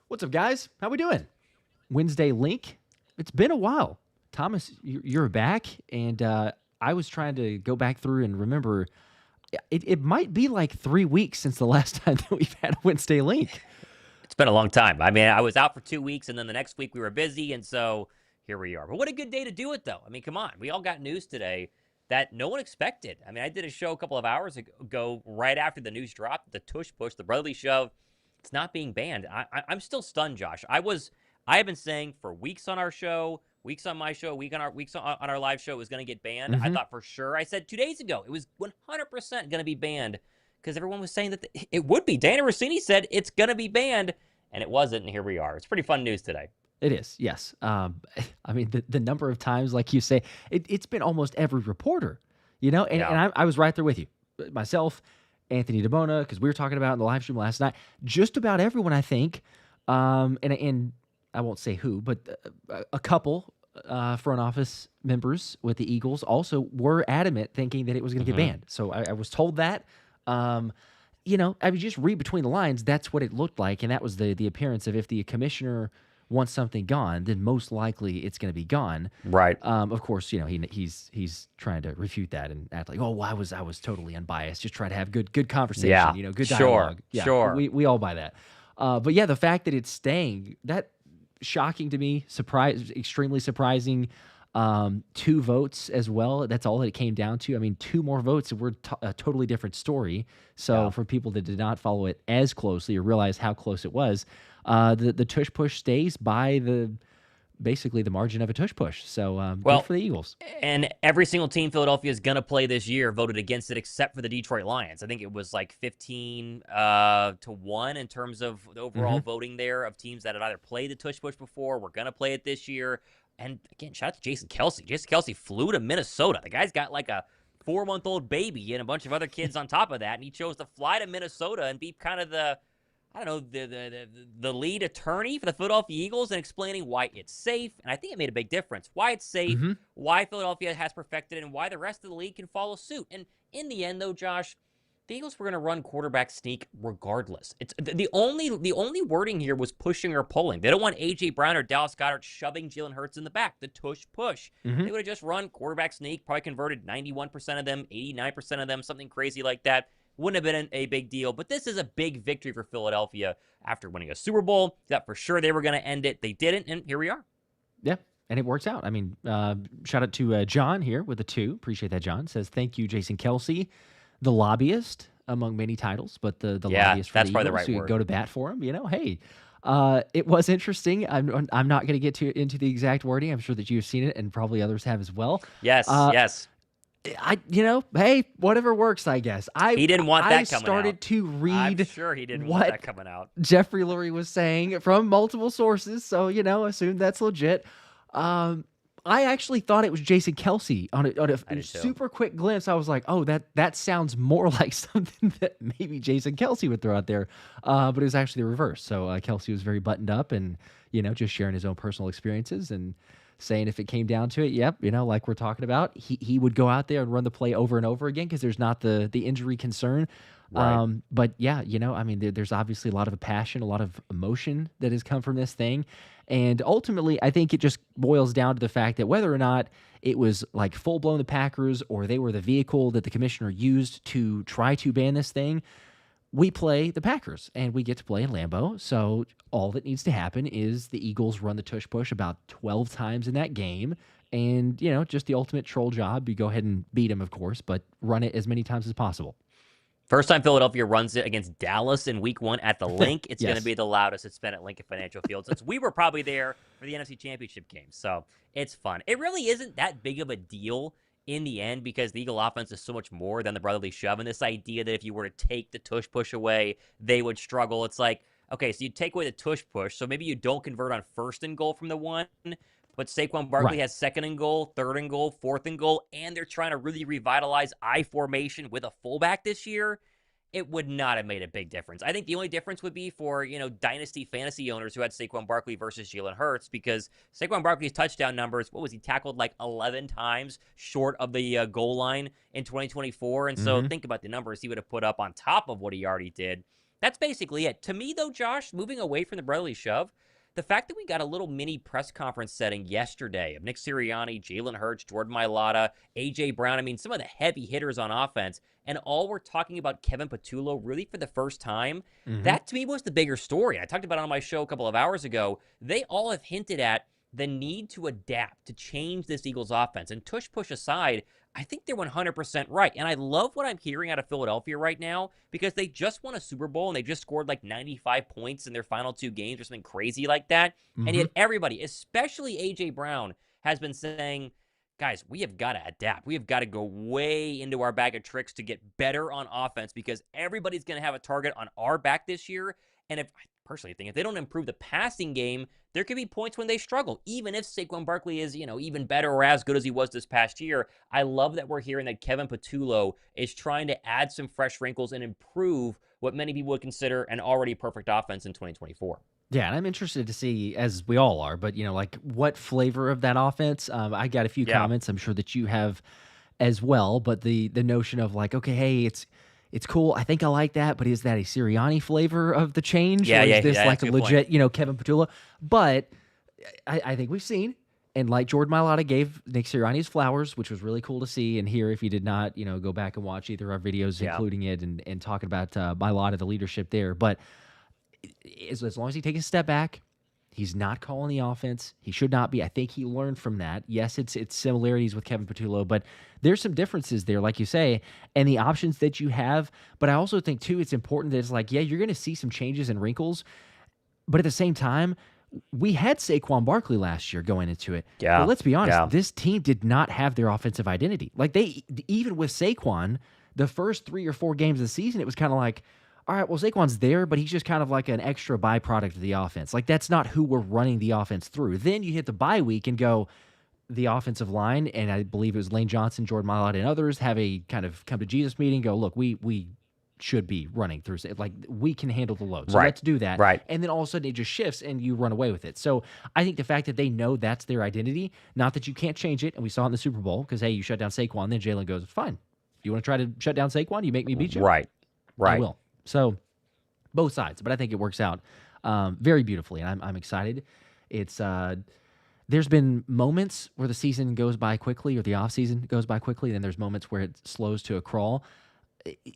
What's up, guys? How we doing? Wednesday Linc. It's been a while. Thomas, you're back, and I was trying to go back through and remember. It might be like 3 weeks since the last time that we've had a Wednesday Linc. It's been a long time. I mean, I was out for 2 weeks, and then the next week we were busy, and so here we are. But what a good day to do it, though. I mean, come on. We all got news today that no one expected. I mean, I did a show a couple of hours ago right after the news dropped, the Tush Push, the brotherly shove. It's not being banned. I'm still stunned, Josh. I have been saying for weeks on our show, weeks on my show, weeks on our live show, it was going to get banned. I thought for sure. I said 2 days ago it was 100% going to be banned because everyone was saying that it would be. Dana Rossini said it's going to be banned, and it wasn't, and here we are. It's pretty fun news today. It is, yes. I mean, the number of times, like you say, it's been almost every reporter, and I was right there with you. Myself, Anthony DeBona, because we were talking about in the live stream last night, just about everyone, I think, and I won't say who, but a couple front office members with the Eagles also were adamant thinking that it was going to get banned. So I was told that. I mean, just read between the lines, that's what it looked like, and that was the appearance of if the commissioner wants something gone, then most likely it's going to be gone. Right. Of course, he's trying to refute that and act like, oh, well, I was totally unbiased, just try to have good conversation, good dialogue. Sure. We all buy that. But yeah, the fact that it's staying, that shocking to me, extremely surprising. 2 votes as well. That's all that it came down to. I mean, 2 more votes, we're a totally different story. So for people that did not follow it as closely or realize how close it was, the tush push stays by basically the margin of a tush push. So good for the Eagles. And every single team Philadelphia is going to play this year voted against it except for the Detroit Lions. I think it was like 15 to 1 in terms of the overall voting there of teams that had either played the tush push before. We're going to play it this year. And again, shout out to Jason Kelce. Jason Kelce flew to Minnesota. The guy's got like a 4-month-old baby and a bunch of other kids on top of that. And he chose to fly to Minnesota and be kind of the lead attorney for the Philadelphia Eagles and explaining why it's safe. And I think it made a big difference. Why it's safe, why Philadelphia has perfected it, and why the rest of the league can follow suit. And in the end, though, Josh, the Eagles were going to run quarterback sneak regardless. It's the only wording here was pushing or pulling. They don't want A.J. Brown or Dallas Goedert shoving Jalen Hurts in the back, the tush push. They would have just run quarterback sneak, probably converted 91% of them, 89% of them, something crazy like that. Wouldn't have been a big deal. But this is a big victory for Philadelphia after winning a Super Bowl. That for sure they were going to end it. They didn't, and here we are. Yeah. And it works out. I mean, shout out to John here with a 2. Appreciate that, John. Says, thank you, Jason Kelce. The lobbyist among many titles, but the lobbyist for that's the probably Eagles, the right who word. Go to bat for him. Hey, it was interesting. I'm not going to get into the exact wording. I'm sure that you've seen it, and probably others have as well. Yes. Hey, whatever works, I guess. He didn't want that coming out. I started to read. I'm sure he didn't want that coming out. Jeffrey Lurie was saying from multiple sources, so assume that's legit. I actually thought it was Jason Kelce on a super quick glimpse. I was like, oh, that sounds more like something that maybe Jason Kelce would throw out there. But it was actually the reverse. So Kelce was very buttoned up and, just sharing his own personal experiences and saying if it came down to it, like we're talking about, he would go out there and run the play over and over again because there's not the injury concern. Right. But yeah, I mean, there's obviously a lot of passion, a lot of emotion that has come from this thing. And ultimately, I think it just boils down to the fact that whether or not it was like full-blown the Packers or they were the vehicle that the commissioner used to try to ban this thing, we play the Packers and we get to play in Lambeau. So all that needs to happen is the Eagles run the tush push about 12 times in that game. And, just the ultimate troll job. You go ahead and beat them, of course, but run it as many times as possible. First time Philadelphia runs it against Dallas in week 1 at the Linc. It's Yes. going to be the loudest it's been at Lincoln Financial Field since we were probably there for the NFC Championship game. So it's fun. It really isn't that big of a deal in the end because the Eagle offense is so much more than the brotherly shove. And this idea that if you were to take the tush push away, they would struggle. It's like, okay, so you take away the tush push, so maybe you don't convert on 1st and goal from the 1, but Saquon Barkley has 2nd and goal, 3rd and goal, 4th and goal, and they're trying to really revitalize I formation with a fullback this year. It would not have made a big difference. I think the only difference would be for, dynasty fantasy owners who had Saquon Barkley versus Jalen Hurts, because Saquon Barkley's touchdown numbers, what was he tackled like 11 times short of the goal line in 2024? And so think about the numbers he would have put up on top of what he already did. That's basically it. To me, though, Josh, moving away from the brotherly shove, the fact that we got a little mini press conference setting yesterday of Nick Sirianni, Jalen Hurts, Jordan Mailata, A.J. Brown, I mean, some of the heavy hitters on offense, and all we're talking about Kevin Patullo really for the first time, that to me was the bigger story. I talked about it on my show a couple of hours ago. They all have hinted at the need to adapt, to change this Eagles offense. And tush push aside, I think they're 100% right. And I love what I'm hearing out of Philadelphia right now because they just won a Super Bowl and they just scored like 95 points in their final 2 games or something crazy like that. And yet everybody, especially A.J. Brown, has been saying, guys, we have got to adapt. We have got to go way into our bag of tricks to get better on offense because everybody's going to have a target on our back this year. And if I personally think if they don't improve the passing game, there could be points when they struggle, even if Saquon Barkley is, even better or as good as he was this past year. I love that we're hearing that Kevin Patullo is trying to add some fresh wrinkles and improve what many people would consider an already perfect offense in 2024. Yeah, and I'm interested to see, as we all are, but, like what flavor of that offense. I got a few comments. I'm sure that you have as well, but the notion of like, okay, hey, it's cool. I think I like that, but is that a Sirianni flavor of the change? Or is this like a legit, Kevin Patullo? But I think we've seen, and like Jordan Mailata gave Nick Sirianni his flowers, which was really cool to see and hear. If you did not, go back and watch either of our videos, including it and talking about Mailata, the leadership there. But as long as he takes a step back, he's not calling the offense. He should not be. I think he learned from that. Yes, it's similarities with Kevin Patullo, but there's some differences there, like you say, and the options that you have. But I also think, too, it's important that it's like, yeah, you're going to see some changes and wrinkles, but at the same time, we had Saquon Barkley last year going into it. Yeah. But let's be honest, this team did not have their offensive identity. Like even with Saquon, the first 3 or 4 games of the season, it was kind of like, all right, well, Saquon's there, but he's just kind of like an extra byproduct of the offense. Like, that's not who we're running the offense through. Then you hit the bye week and go, the offensive line, and I believe it was Lane Johnson, Jordan Mailata, and others have a kind of come to Jesus meeting, go, look, we should be running through. Like, we can handle the load. So let's do that. Right. And then all of a sudden it just shifts and you run away with it. So I think the fact that they know that's their identity, not that you can't change it, and we saw it in the Super Bowl, because, hey, you shut down Saquon, then Jalen goes, fine. You want to try to shut down Saquon? You make me beat you? Right. I will. So both sides, but I think it works out very beautifully, and I'm excited. It's there's been moments where the season goes by quickly or the offseason goes by quickly, then there's moments where it slows to a crawl.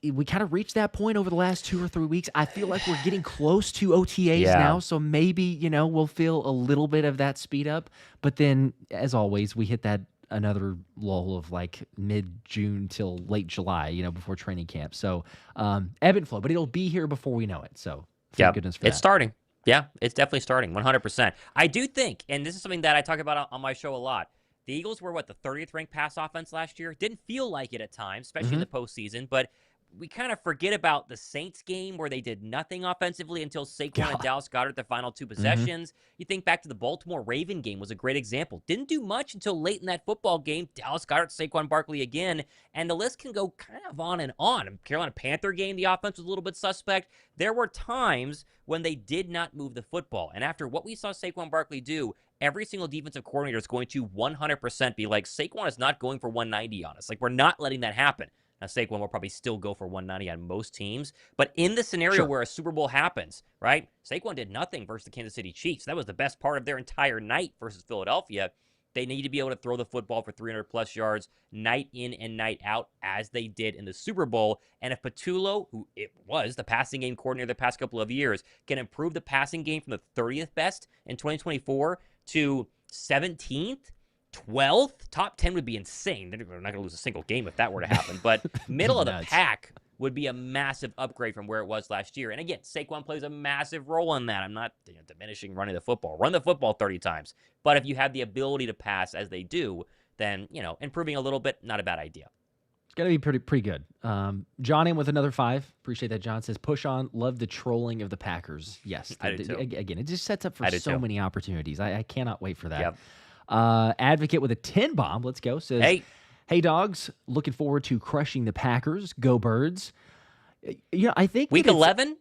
We kind of reached that point over the last 2 or 3 weeks. I feel like we're getting close to OTAs now, so maybe, we'll feel a little bit of that speed up. But then, as always, we hit that another lull of like mid-June till late July, before training camp. So ebb and flow, but it'll be here before we know it. So thank goodness for that. It's starting. Yeah, it's definitely starting, 100%. I do think, and this is something that I talk about on my show a lot, the Eagles were, the 30th ranked pass offense last year? Didn't feel like it at times, especially in the postseason, but we kind of forget about the Saints game where they did nothing offensively until Saquon and Dallas Goedert the final 2 possessions. You think back to the Baltimore Raven game was a great example. Didn't do much until late in that football game. Dallas Goedert, Saquon Barkley again, and the list can go kind of on and on. Carolina Panther game, the offense was a little bit suspect. There were times when they did not move the football, and after what we saw Saquon Barkley do, every single defensive coordinator is going to 100% be like, Saquon is not going for 190 on us. Like, we're not letting that happen. Now, Saquon will probably still go for 190 on most teams. But in the scenario where a Super Bowl happens, right, Saquon did nothing versus the Kansas City Chiefs. That was the best part of their entire night versus Philadelphia. They need to be able to throw the football for 300-plus yards night in and night out, as they did in the Super Bowl. And if Patullo, who it was the passing game coordinator the past couple of years, can improve the passing game from the 30th best in 2024 to 17th, 12th, top 10 would be insane. They're not going to lose a single game if that were to happen. But middle of the pack would be a massive upgrade from where it was last year. And again, Saquon plays a massive role in that. I'm not diminishing running the football. Run the football 30 times. But if you have the ability to pass as they do, then, improving a little bit, not a bad idea. It's going to be pretty good. John in with another 5. Appreciate that. John says, push on. Love the trolling of the Packers. Yes. I do too. Again, it just sets up for so many opportunities. I cannot wait for that. Yep. Advocate with a 10 bomb, let's go, says, hey dogs, looking forward to crushing the Packers. Go Birds. I think week 11,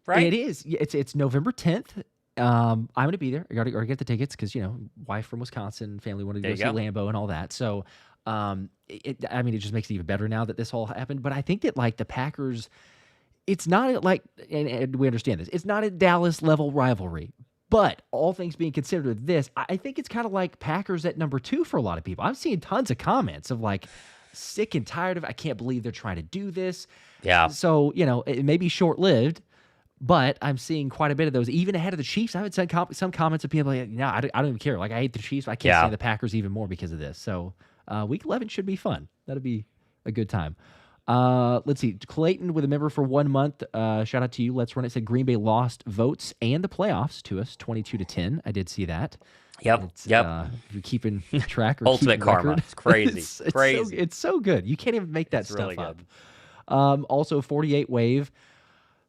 right? It is. It's November 10th. I'm going to be there. I got to get the tickets because, wife from Wisconsin, family wanted to go see Lambeau and all that. So, it just makes it even better now that this all happened. But I think that, like, the Packers, it's not like, and we understand this, it's not a Dallas level rivalry. But all things being considered with this, I think it's kind of like Packers at number 2 for a lot of people. I'm seeing tons of comments of like, sick and tired of it. I can't believe they're trying to do this. Yeah. So, it may be short-lived, but I'm seeing quite a bit of those. Even ahead of the Chiefs, I would send some comments of people like, no, I don't even care. Like, I hate the Chiefs. I can't stand the Packers even more because of this. So, Week 11 should be fun. That'll be a good time. Let's see. Clayton with a member for 1 month. Shout out to you. Let's Run It said Green Bay lost votes and the playoffs to us 22-10. I did see that. Yep. If you're keeping track or Ultimate keeping karma. record, It's crazy. Crazy. It's so good. You can't even make that stuff really up. good. Also, 48 Wave.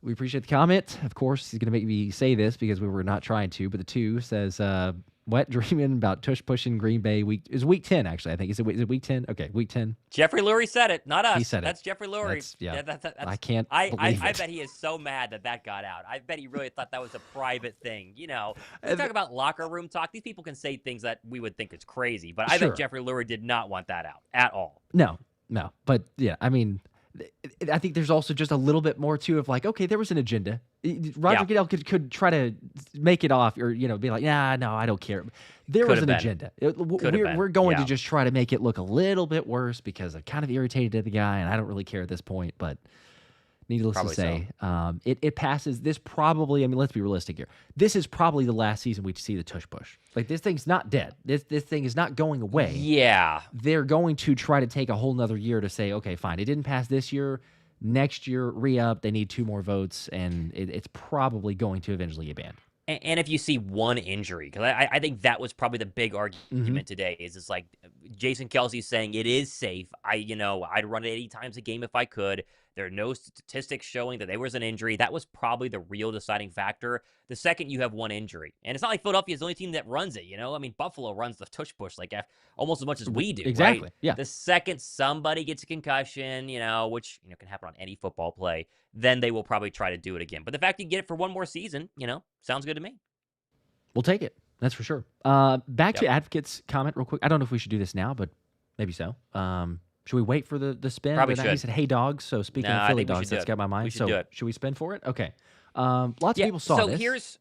We appreciate the comment. Of course, he's going to make me say this because we were not trying to, but the 2 says, wet dreaming about tush pushing Green Bay week 10, actually. I think. Is it week 10? Okay, week 10. Jeffrey Lurie said it, not us. He said That's it. Jeffrey Lurie. That's, I can't believe I it. bet he is so mad that got out. I bet he really thought that was a private thing. Let's talk about locker room talk. These people can say things that we would think is crazy, but I bet Jeffrey Lurie did not want that out at all. No. But, yeah, I mean, I think there's also just a little bit more, too, of like, okay, there was an agenda. Roger Goodell could try to make it off or, be like, nah, no, I don't care. There was an agenda. We're going to just try to make it look a little bit worse because I'm kind of irritated at the guy, and I don't really care at this point. But needless to say, it passes. This probably, let's be realistic here. This is probably the last season we see the tush push. Like, this thing's not dead. This thing is not going away. Yeah. They're going to try to take a whole nother year to say, okay, fine, it didn't pass this year. Next year, re-up, they need 2 more votes, and it's probably going to eventually get banned. And if you see one injury, because I think that was probably the big argument today, is it's like Jason Kelsey saying it is safe. I'd run it 80 times a game if I could. There are no statistics showing that there was an injury. That was probably the real deciding factor. The second you have one injury, and it's not like Philadelphia is the only team that runs it. Buffalo runs the tush push like almost as much as we do. Exactly. Right? Yeah. The second somebody gets a concussion, which can happen on any football play, then they will probably try to do it again. But the fact you get it for one more season, sounds good to me. We'll take it. That's for sure. Back to Advocate's comment real quick. I don't know if we should do this now, but maybe so. Should we wait for the spin? Probably should. He said, hey, dogs. So speaking of Philly dogs, that's got my mind. So should we spin for it? Okay. Lots of people saw this.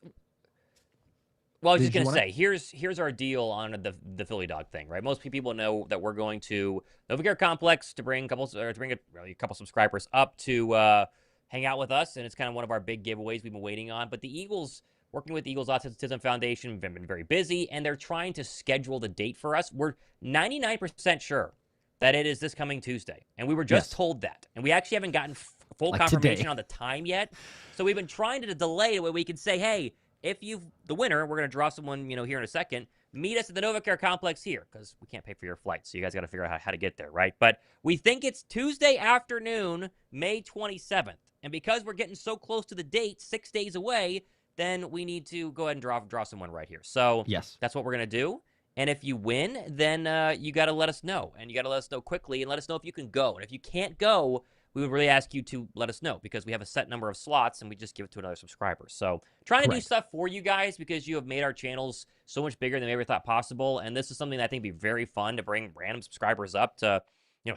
Well, I was just going to say, here's our deal on the Philly dog thing, right? Most people know that we're going to Novacare Complex to bring a couple subscribers up to hang out with us, and it's kind of one of our big giveaways we've been waiting on. But the Eagles, working with the Eagles Autism Foundation, have been very busy, and they're trying to schedule the date for us. We're 99% sure that it is this coming Tuesday, and we were just told that, and we actually haven't gotten full confirmation on the time yet. So we've been trying to delay it where we can say, hey, if the winner, we're going to draw someone, here in a second. Meet us at the Novacare Complex here, because we can't pay for your flight, so you guys got to figure out how to get there, right? But we think it's Tuesday afternoon, May 27th, and because we're getting so close to the date, 6 days away, then we need to go ahead and draw someone right here. So that's what we're going to do. And if you win, then you got to let us know. And you got to let us know quickly and let us know if you can go. And if you can't go, we would really ask you to let us know because we have a set number of slots and we just give it to another subscriber. So trying to do stuff for you guys because you have made our channels so much bigger than we ever thought possible. And this is something that I think would be very fun to bring random subscribers up to,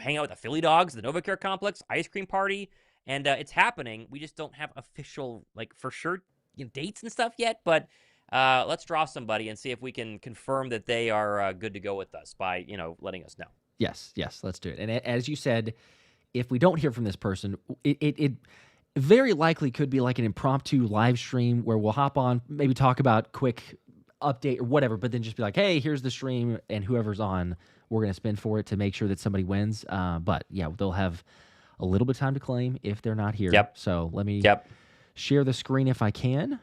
hang out with the Philly dogs, the Novacare Complex, ice cream party. And it's happening. We just don't have official, for sure, dates and stuff yet. But let's draw somebody and see if we can confirm that they are good to go with us by, letting us know. Yes, let's do it. And as you said, if we don't hear from this person, it very likely could be like an impromptu live stream where we'll hop on, maybe talk about quick update or whatever, but then just be like, hey, here's the stream, and whoever's on, we're going to spin for it to make sure that somebody wins. But, yeah, they'll have a little bit of time to claim if they're not here. So let me share the screen if I can.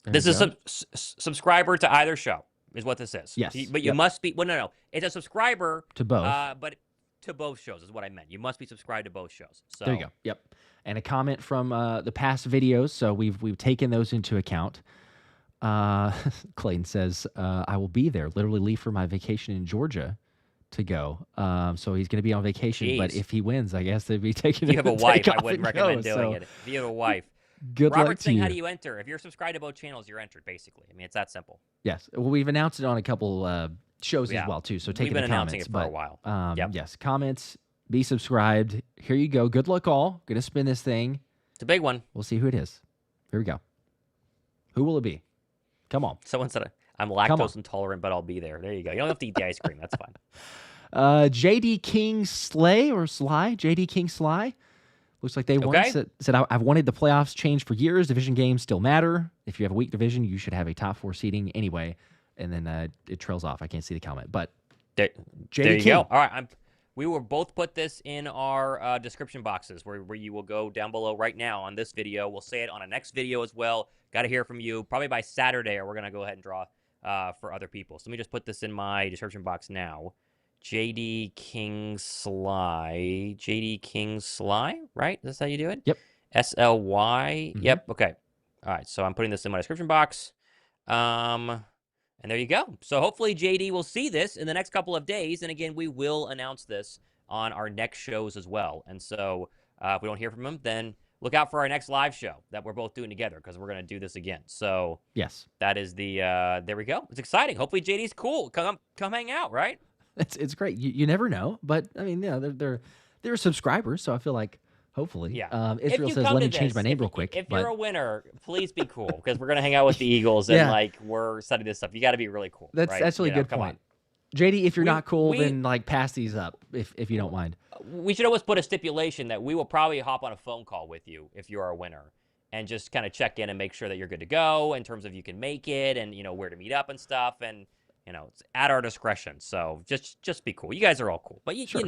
This is a subscriber to either show is what this is. Yes. But you must be – well, no. It's a subscriber – to both. But to both shows is what I meant. You must be subscribed to both shows. So there you go. Yep. And a comment from the past videos. So we've taken those into account. Clayton says, I will be there. Literally leave for my vacation in Georgia to go. So he's going to be on vacation. But if he wins, I guess they'd be taking it. If you have a wife, I wouldn't recommend doing it. If you have a wife. Good luck to you. Robert's saying, how do you enter? If you're subscribed to both channels, you're entered, basically. I mean, it's that simple. Yes. Well, we've announced it on a couple shows as well, too. So take the comments. We've been announcing it for a while. Yes, comments Be subscribed. Here you go. Good luck all. Going to spin this thing. It's a big one. We'll see who it is. Here we go. Who will it be? Come on. Someone said I'm lactose intolerant, but I'll be there. There you go. You don't have to eat the ice cream. That's fine. JD King Slay or Sly. JD King Sly. Looks like they won. Said, I've wanted the playoffs changed for years. Division games still matter. If you have a weak division, you should have a top 4 seeding anyway. And then it trails off. I can't see the comment. But there you go. All right. We will both put this in our description boxes where you will go down below right now on this video. We'll say it on a next video as well. Got to hear from you probably by Saturday, or we're going to go ahead and draw for other people. So let me just put this in my description box now. JD King Sly. JD King Sly, right? Is this how you do it? Yep. SLY. Mm-hmm. Yep. Okay. All right. So I'm putting this in my description box. And there you go. So hopefully JD will see this in the next couple of days. And again, we will announce this on our next shows as well. And so if we don't hear from him, then look out for our next live show that we're both doing together, because we're going to do this again. So yes, that is the, there we go. It's exciting. Hopefully JD's cool. Come hang out, right? It's great. You never know, but I mean, yeah, they're subscribers, so I feel like hopefully. Yeah. Israel says, "Let me change my name real quick." If you're a winner, please be cool, because we're gonna hang out with the Eagles and like we're studying this stuff. You got to be really cool. That's right? actually a good point. JD, if you're not cool, then like pass these up if you don't mind. We should always put a stipulation that we will probably hop on a phone call with you if you're a winner, and just kind of check in and make sure that you're good to go in terms of you can make it and where to meet up and stuff. And it's at our discretion. So just be cool. You guys are all cool. But sure.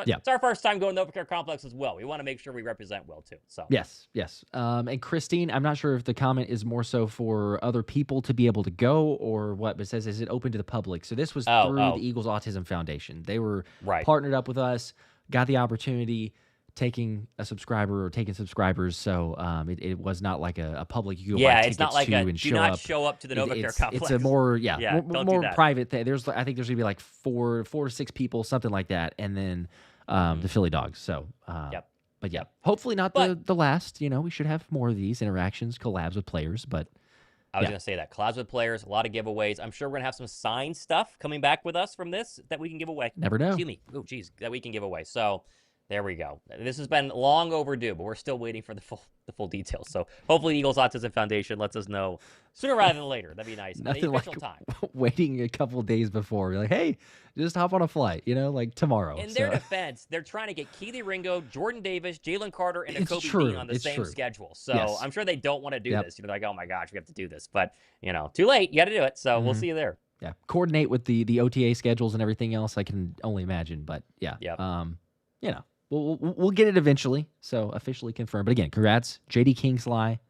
It's our first time going to the Novacare Complex as well. We want to make sure we represent well too. So yes. And Christine, I'm not sure if the comment is more so for other people to be able to go or what, but it says, is it open to the public? So this was through the Eagles Autism Foundation. They were partnered up with us, got the opportunity, taking a subscriber or taking subscribers. So it was not like a public you go buy tickets it's not like and do not show up to the Novacare Complex. It's a more more do private thing. I think there's gonna be like four to six people, something like that, and then the Philly Dogs. So but hopefully not the last. We should have more of these interactions, collabs with players. But I was gonna say that collabs with players, a lot of giveaways. I'm sure we're gonna have some signed stuff coming back with us from this that we can give away. Never know. Excuse me. Oh, geez, that we can give away. So. There we go. This has been long overdue, but we're still waiting for the full details. So hopefully, Eagles Autism Foundation lets us know sooner rather than later. That'd be nice. Nothing like waiting a couple of days before. You're like, hey, just hop on a flight. Like tomorrow. In their defense, they're trying to get Kelee, Ringo, Jordan Davis, Jalen Carter, and Nakobe being on the same schedule. So I'm sure they don't want to do this. They're like, oh my gosh, we have to do this. But too late. You got to do it. So we'll see you there. Yeah, coordinate with the OTA schedules and everything else. I can only imagine. But yeah, We'll get it eventually, so officially confirmed. But again, congrats, JD Kingsley.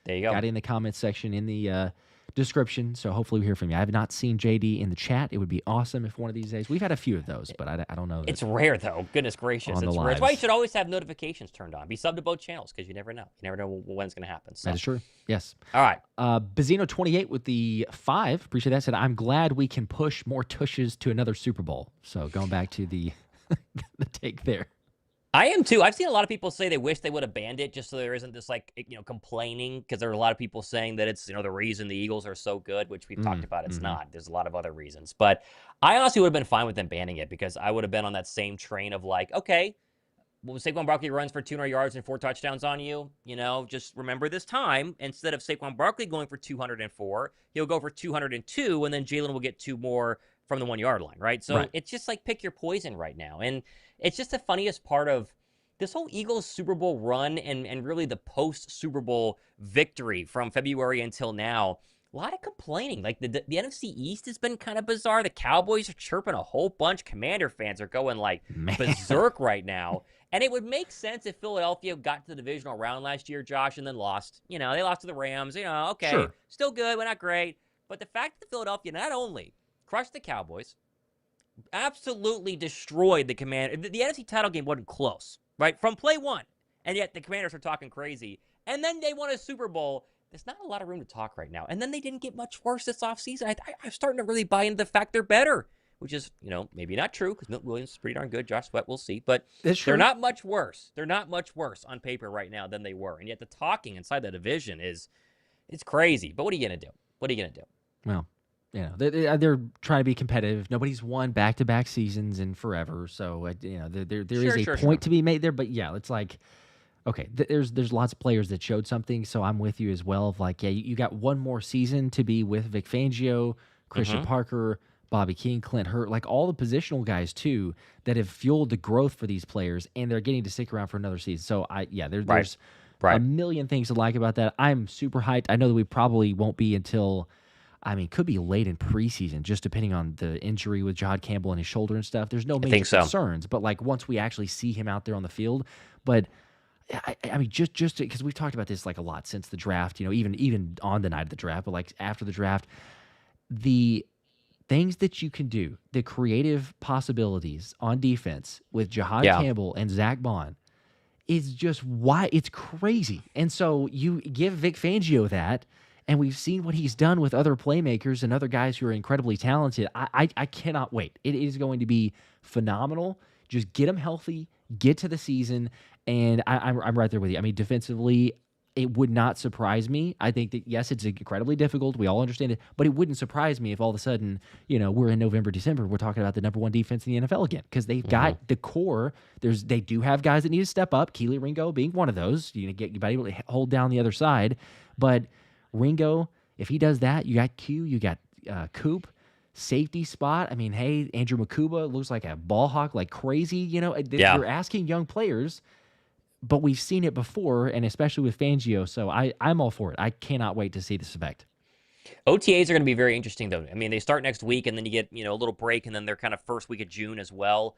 There you go. Got it in the comments section in the description, so hopefully we hear from you. I have not seen JD in the chat. It would be awesome if one of these days. We've had a few of those, but I don't know. It's rare, though. Goodness gracious. It's rare. That's why you should always have notifications turned on. Be sub to both channels, because you never know. You never know when it's going to happen. So. That is true. Yes. All right. Bazino28 with the 5. Appreciate that. Said, I'm glad we can push more tushes to another Super Bowl. So going back to the the take there. I am too. I've seen a lot of people say they wish they would have banned it just so there isn't this complaining, because there are a lot of people saying that it's the reason the Eagles are so good, which we've talked about. It's not. There's a lot of other reasons. But I honestly would have been fine with them banning it, because I would have been on that same train of like, okay, well, Saquon Barkley runs for 200 yards and 4 touchdowns on you, just remember this time, instead of Saquon Barkley going for 204, he'll go for 202, and then Jalen will get 2 more from the 1 yard line, right? So it's just like pick your poison right now. And it's just the funniest part of this whole Eagles Super Bowl run and really the post-Super Bowl victory from February until now. A lot of complaining. Like the NFC East has been kind of bizarre. The Cowboys are chirping a whole bunch. Commander fans are going like berserk right now. And it would make sense if Philadelphia got to the divisional round last year, Josh, and then lost. They lost to the Rams. Okay, still good, but not great. But the fact that Philadelphia not only crushed the Cowboys, absolutely destroyed the Commanders. The NFC title game wasn't close, right? From play one. And yet the Commanders are talking crazy. And then they won a Super Bowl. There's not a lot of room to talk right now. And then they didn't get much worse this offseason. I'm starting to really buy into the fact they're better, which is, maybe not true, because Milt Williams is pretty darn good. Josh Sweat, we'll see. But they're not much worse. They're not much worse on paper right now than they were. And yet the talking inside the division it's crazy. But what are you going to do? What are you going to do? Well, they're trying to be competitive. Nobody's won back-to-back seasons in forever, so there is a point to be made there. But yeah, it's like, okay, there's lots of players that showed something, so I'm with you as well. Of like, yeah, you got one more season to be with Vic Fangio, Christian Parker, Bobby King, Clint Hurt, like all the positional guys too that have fueled the growth for these players, and they're getting to stick around for another season. So there's a million things to like about that. I'm super hyped. I know that we probably won't be until, could be late in preseason, just depending on the injury with Jihaad Campbell and his shoulder and stuff. There's no major concerns, but like once we actually see him out there on the field, but just because we've talked about this like a lot since the draft, even on the night of the draft, but like after the draft, the things that you can do, the creative possibilities on defense with Jihaad Campbell and Zach Bond is just why it's crazy. And so you give Vic Fangio that, and we've seen what he's done with other playmakers and other guys who are incredibly talented. I cannot wait. It is going to be phenomenal. Just get them healthy, get to the season, and I'm right there with you. Defensively, it would not surprise me. I think that, yes, it's incredibly difficult. We all understand it. But it wouldn't surprise me if all of a sudden, we're in November, December, we're talking about the number one defense in the NFL again, because they've got the core. They do have guys that need to step up, Kelee, Ringo being one of those. You get able to hold down the other side. But Ringo, if he does that, you got Q, you got Coop, safety spot. Hey, Andrew Mukuba looks like a ball hawk like crazy. You're asking young players, but we've seen it before, and especially with Fangio, so I'm all for it. I cannot wait to see this effect. OTAs are going to be very interesting, though. They start next week, and then you get a little break, and then they're kind of first week of June as well.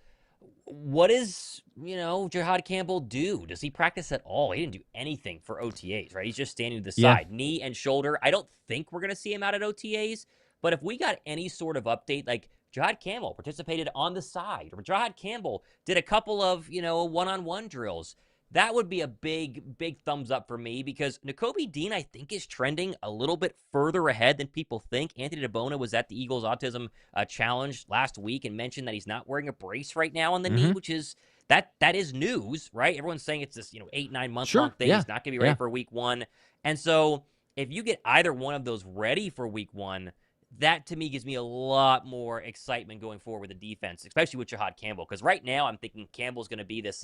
What does Jihaad Campbell do? Does he practice at all? He didn't do anything for OTAs, right? He's just standing to the side, knee and shoulder. I don't think we're going to see him out at OTAs, but if we got any sort of update, like Jihaad Campbell participated on the side, or Jihaad Campbell did a couple of one-on-one drills, that would be a big, big thumbs up for me, because Nakobe Dean, I think, is trending a little bit further ahead than people think. Anthony DeBona was at the Eagles Autism Challenge last week and mentioned that he's not wearing a brace right now on the knee, which is that is news, right? Everyone's saying it's this 8-9 month long thing. He's not going to be ready for week one. And so if you get either one of those ready for week one, that to me gives me a lot more excitement going forward with the defense, especially with Jihaad Campbell. Because right now I'm thinking Campbell's going to be this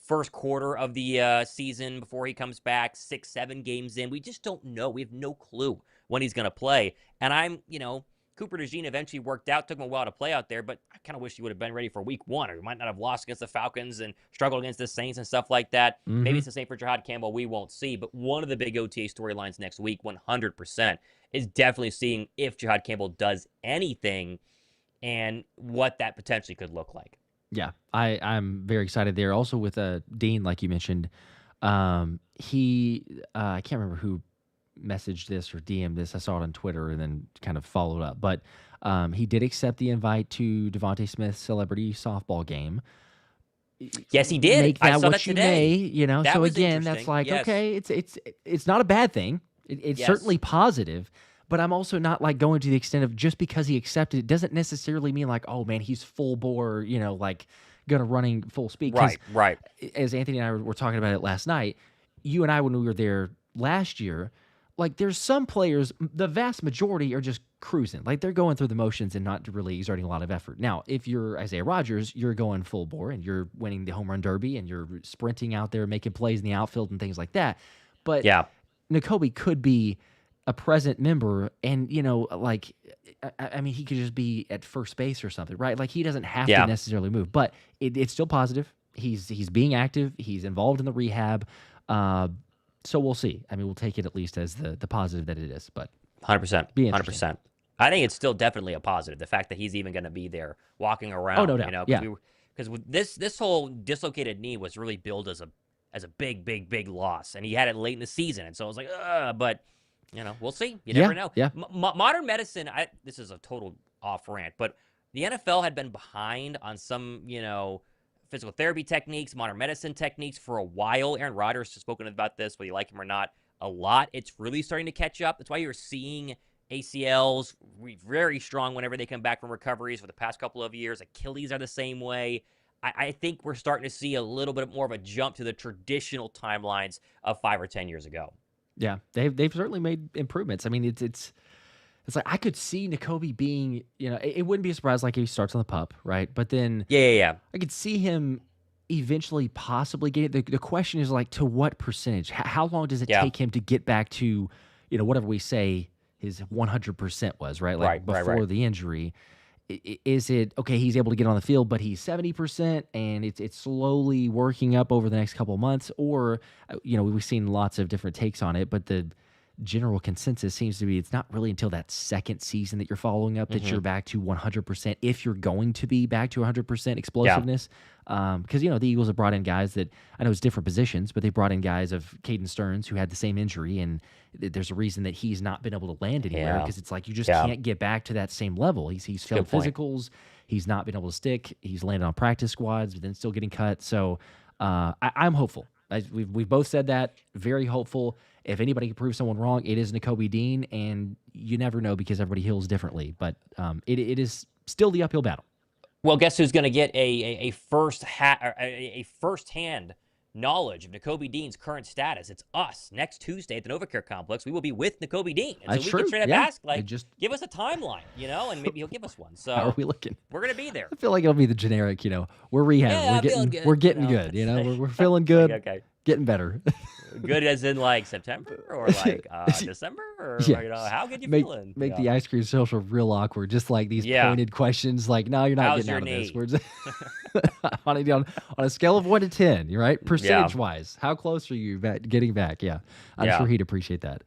first quarter of the season before he comes back, 6-7 games in. We just don't know. We have no clue when he's going to play. And Cooper DeJean eventually worked out. Took him a while to play out there, but I kind of wish he would have been ready for week one, or he might not have lost against the Falcons and struggled against the Saints and stuff like that. Maybe it's the same for Jihaad Campbell. We won't see. But one of the big OTA storylines next week, 100%, is definitely seeing if Jihaad Campbell does anything and what that potentially could look like. Yeah, I'm very excited there. Also with Dean, like you mentioned, he I can't remember who messaged this or DM'd this. I saw it on Twitter and then kind of followed up. But he did accept the invite to Devontae Smith's celebrity softball game. Yes, he did. Make that I saw what that you today. may, That so was again, that's like, yes. okay, it's not a bad thing. It's certainly positive. But I'm also not like going to the extent of just because he accepted it doesn't necessarily mean like, oh man, he's full bore, like gonna running full speed. Right. As Anthony and I were talking about it last night, you and I, when we were there last year, like there's some players, the vast majority are just cruising. Like they're going through the motions and not really exerting a lot of effort. Now, if you're Isaiah Rodgers, you're going full bore and you're winning the home run derby and you're sprinting out there, making plays in the outfield and things like that. But Nakobe could be a present member, and he could just be at first base or something, right? Like he doesn't have to necessarily move, but it's still positive. He's being active. He's involved in the rehab. So we'll see. We'll take it at least as the positive that it is. But 100%, 100%. I think it's still definitely a positive. The fact that he's even going to be there, walking around. Oh, no doubt. Because this whole dislocated knee was really billed as a big, big, big loss, and he had it late in the season, and so I was like, but. We'll see. You never know. Yeah. Modern medicine, this is a total off rant, but the NFL had been behind on some, physical therapy techniques, modern medicine techniques for a while. Aaron Rodgers has spoken about this, whether you like him or not, a lot. It's really starting to catch up. That's why you're seeing ACLs very strong whenever they come back from recoveries for the past couple of years. Achilles are the same way. I think we're starting to see a little bit more of a jump to the traditional timelines of 5 or 10 years ago. Yeah, they've certainly made improvements. It's like I could see Nakobe being, it wouldn't be a surprise like if he starts on the pup, right? But then Yeah. I could see him eventually possibly get it. The question is like to what percentage? How long does it Yeah. take him to get back to, whatever we say his 100% was, right? Like before the injury. Is it okay? He's able to get on the field, but he's 70%, and it's slowly working up over the next couple of months. Or, we've seen lots of different takes on it, but the general consensus seems to be it's not really until that second season that you're following up that you're back to 100%. If you're going to be back to 100% explosiveness, because the Eagles have brought in guys that I know it's different positions, but they brought in guys of Caden Stearns who had the same injury, and there's a reason that he's not been able to land anywhere because it's like you just can't get back to that same level. He's failed physicals, he's not been able to stick, he's landed on practice squads, but then still getting cut. So I'm hopeful. We've both said that. Very hopeful. If anybody can prove someone wrong, it is Nakobe Dean, and you never know because everybody heals differently. But it is still the uphill battle. Well, guess who's going to get a first-hand knowledge of Nakobe Dean's current status? It's us. Next Tuesday at the NovaCare Complex, we will be with Nakobe Dean. And That's so we true. can straight up ask, give us a timeline, and maybe he'll give us one. So how are we looking? We're going to be there. I feel like it'll be the generic, we're rehabbing. We're getting good. We're feeling good. Okay. Getting better. Good as in like September or like December or how good you feeling? Make the ice cream social real awkward. Just like these pointed questions. Like, no, you're not How's getting out of knee? this. We're just on a scale of 1 to 10, right? Percentage wise, how close are you getting back? Yeah, I'm sure he'd appreciate that.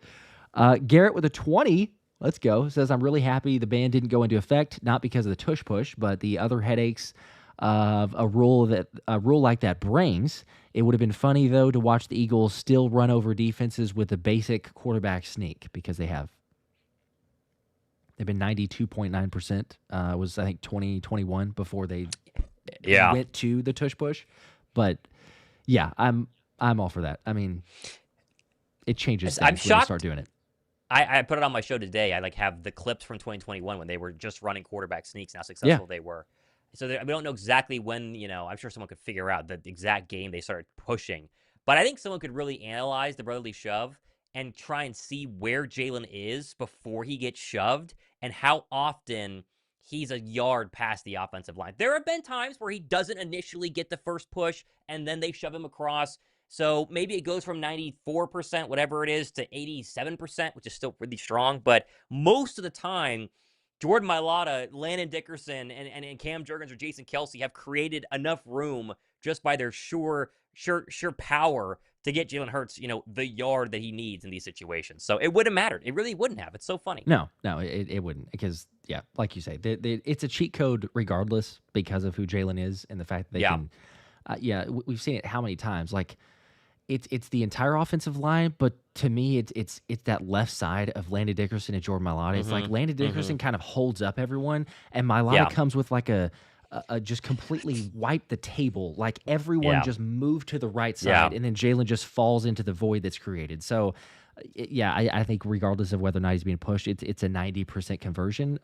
Garrett with a 20. Let's go. Says I'm really happy the ban didn't go into effect, not because of the tush push, but the other headaches of a rule like that brings. It would have been funny, though, to watch the Eagles still run over defenses with the basic quarterback sneak because they have. They've been 92.9%. Was, I think, 2021 before they went to the tush push. But, yeah, I'm all for that. I mean, it changes things when you start doing it. I put it on my show today. I have the clips from 2021 when they were just running quarterback sneaks and how successful they were. So we don't know exactly when, I'm sure someone could figure out the exact game they started pushing. But I think someone could really analyze the brotherly shove and try and see where Jalen is before he gets shoved and how often he's a yard past the offensive line. There have been times where he doesn't initially get the first push and then they shove him across. So maybe it goes from 94%, whatever it is, to 87%, which is still really strong. But most of the time, Jordan Mailata, Landon Dickerson, and Cam Jurgens or Jason Kelsey have created enough room just by their sure power to get Jalen Hurts, the yard that he needs in these situations. So it wouldn't have mattered. It really wouldn't have. It's so funny. No, it wouldn't because, like you say, it's a cheat code regardless because of who Jalen is and the fact that they can. We've seen it how many times. Like, it's the entire offensive line, but to me, it's that left side of Landon Dickerson and Jordan Mailata. It's like Landon Dickerson kind of holds up everyone, and Mailata comes with like a just completely wipe the table. Like everyone just moved to the right side, and then Jalen just falls into the void that's created. So, I think regardless of whether or not he's being pushed, it's a 90% conversion.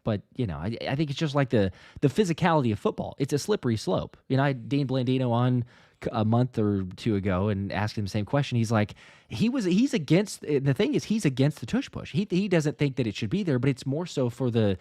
But I think it's just like the physicality of football. It's a slippery slope. I had Dean Blandino on a month or two ago and asked him the same question. He's like, he's against. The thing is, he's against the tush push. He doesn't think that it should be there, but it's more so for the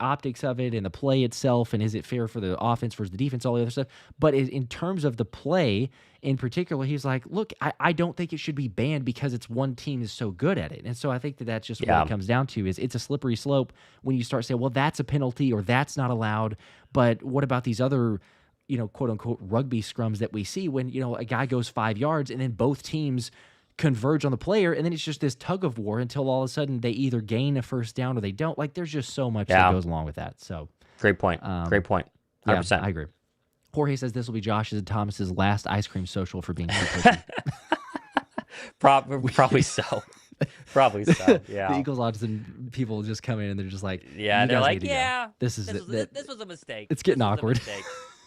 optics of it and the play itself, and is it fair for the offense versus the defense, all the other stuff. But in terms of the play in particular, he's like, look, I don't think it should be banned because it's one team is so good at it. And so I think that's just what it comes down to is it's a slippery slope when you start saying, well, that's a penalty or that's not allowed. But what about these other, quote unquote rugby scrums that we see when, a guy goes 5 yards and then both teams converge on the player, and then it's just this tug of war until all of a sudden they either gain a first down or they don't. Like there's just so much that goes along with that. So great point. 100%. Yeah, I agree. Jorge says this will be Josh's and Thomas's last ice cream social for being too pushy. Probably so. Probably so. Yeah. The Eagles autism people just come in and they're just like, they're like, this was a mistake. It's getting awkward.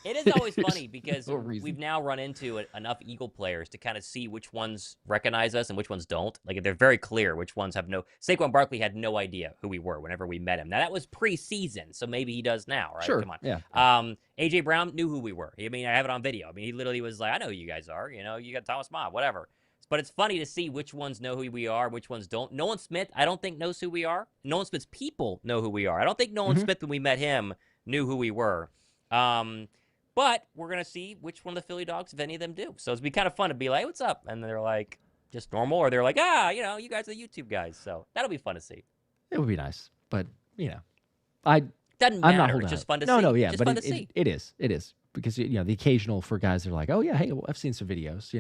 It is always funny because we've now run into enough Eagle players to kind of see which ones recognize us and which ones don't. Like, they're very clear which ones have no... Saquon Barkley had no idea who we were whenever we met him. Now, that was preseason, so maybe he does now, right? Sure. Come on. Yeah. A.J. Brown knew who we were. I mean, I have it on video. I mean, he literally was like, I know who you guys are. You got Thomas Mott, whatever. But it's funny to see which ones know who we are, which ones don't. Nolan Smith, I don't think knows who we are. Nolan Smith's people know who we are. I don't think Nolan Smith, when we met him, knew who we were. But we're going to see which one of the Philly dogs, if any of them do. So it'd be kind of fun to be like, what's up? And they're like, just normal. Or they're like, you guys are the YouTube guys. So that'll be fun to see. It would be nice. But, Doesn't I'm matter. not holding It's just out. fun to see. No, yeah. Just But fun to see. it is. Because, the occasional for guys that are like, oh, yeah, hey, well, I've seen some videos,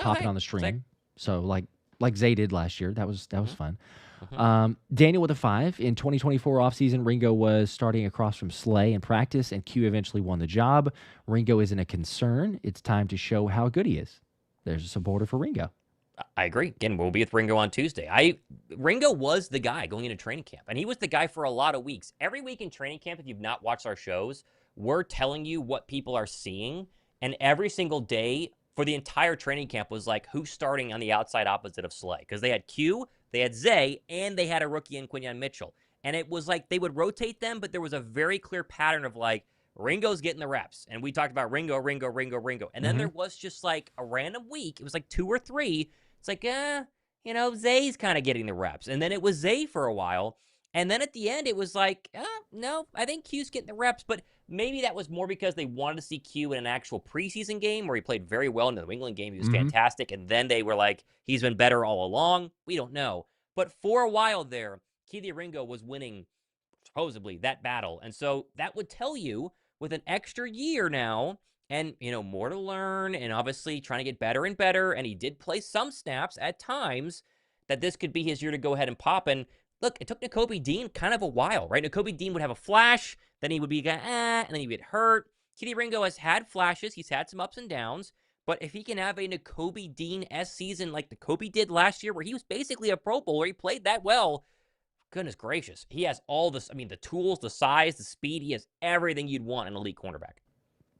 popping on the stream. Sick. So, like Zay did last year. That was fun. Daniel with a 5. In 2024 offseason, Ringo was starting across from Slay in practice, and Q eventually won the job. Ringo isn't a concern. It's time to show how good he is. There's a supporter for Ringo. I agree. Again, we'll be with Ringo on Tuesday. Ringo was the guy going into training camp, and he was the guy for a lot of weeks. Every week in training camp, if you've not watched our shows, we're telling you what people are seeing, and every single day for the entire training camp was like, who's starting on the outside opposite of Slay? Because they had Q, they had Zay, and they had a rookie in Quinyon Mitchell. And it was like they would rotate them, but there was a very clear pattern of like, Ringo's getting the reps. And we talked about Ringo. And then there was just like a random week. It was like 2 or 3. It's like, Zay's kind of getting the reps. And then it was Zay for a while. And then at the end, it was like, no, I think Q's getting the reps. But maybe that was more because they wanted to see Q in an actual preseason game where he played very well in the New England game. He was fantastic. And then they were like, he's been better all along. We don't know. But for a while there, Kelee Ringo was winning, supposedly, that battle. And so that would tell you, with an extra year now, and, more to learn, and obviously trying to get better and better, and he did play some snaps at times, that this could be his year to go ahead and pop. And look, it took Nakobe Dean kind of a while, right? Nakobe Dean would have a flash, then he would be and then he'd get hurt. Kelee Ringo has had flashes. He's had some ups and downs. But if he can have a Nakobe Dean-esque season like Nakobe did last year, where he was basically a Pro Bowler, he played that well, goodness gracious. He has all this, the tools, the size, the speed. He has everything you'd want in an elite cornerback.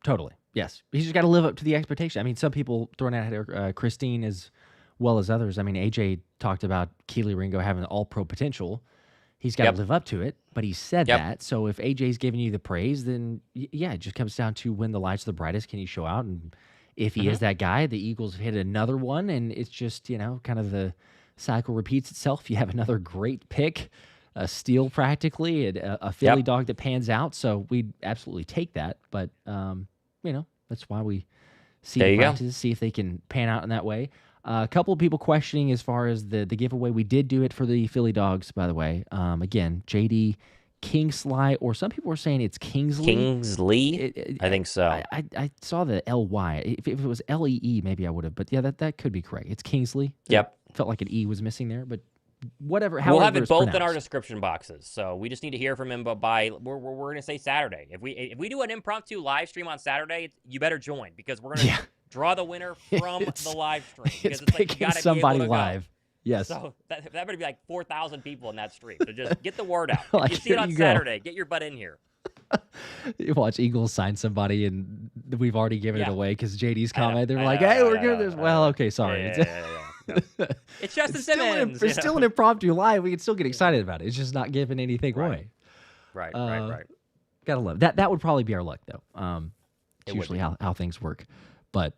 Totally. Yes. He's just got to live up to the expectation. Some people throwing out Christine as well as others. AJ talked about Kelee Ringo having all-pro potential. He's got to live up to it, but he said that. So if AJ's giving you the praise, then it just comes down to when the lights are the brightest, can you show out? And if he is that guy, the Eagles hit another one, and it's just, kind of the cycle repeats itself. You have another great pick, a steal practically, a Philly dog that pans out. So we'd absolutely take that. But, that's why we see the practices, see if they can pan out in that way. A couple of people questioning as far as the giveaway. We did do it for the Philly dogs, by the way. Again, JD Kingsley, or some people were saying it's Kingsley. I think so. I saw the LY. If it was LEE, maybe I would have. But yeah, that could be correct. It's Kingsley. Felt like an E was missing there, but whatever. We'll have it both in our description boxes. So we just need to hear from him. But we're going to say Saturday. If we do an impromptu live stream on Saturday, you better join, because we're going to draw the winner from the live stream. Because it's like you got to somebody be able to live. Go. Yes. So that better be like 4,000 people in that stream. So just get the word out. Like, if you see it on Saturday, get your butt in here. You watch Eagles sign somebody, and we've already given it away because JD's comment. They're like, "Hey, we're good." Well, okay, sorry. It's Justin Simmons. It's still an impromptu live. We can still get excited about it. It's just not giving anything away. Right. Gotta love that. That would probably be our luck, though. It's usually how things work. But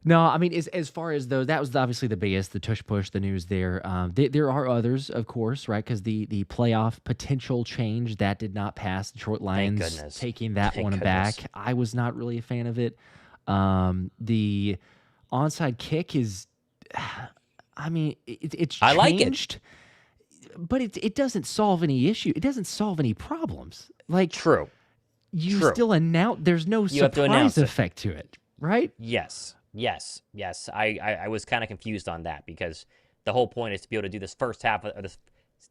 no, as far as though, that was obviously the biggest, the tush push, the news there. There are others, of course, right? Because the playoff potential change that did not pass. Detroit Lions taking that one back. I was not really a fan of it. The onside kick is, it's changed. I like it, but it doesn't solve any issue. It doesn't solve any problems. Like, true. You still announce. There's no surprise effect to it, right? Yes. I was kind of confused on that, because the whole point is to be able to do this first half of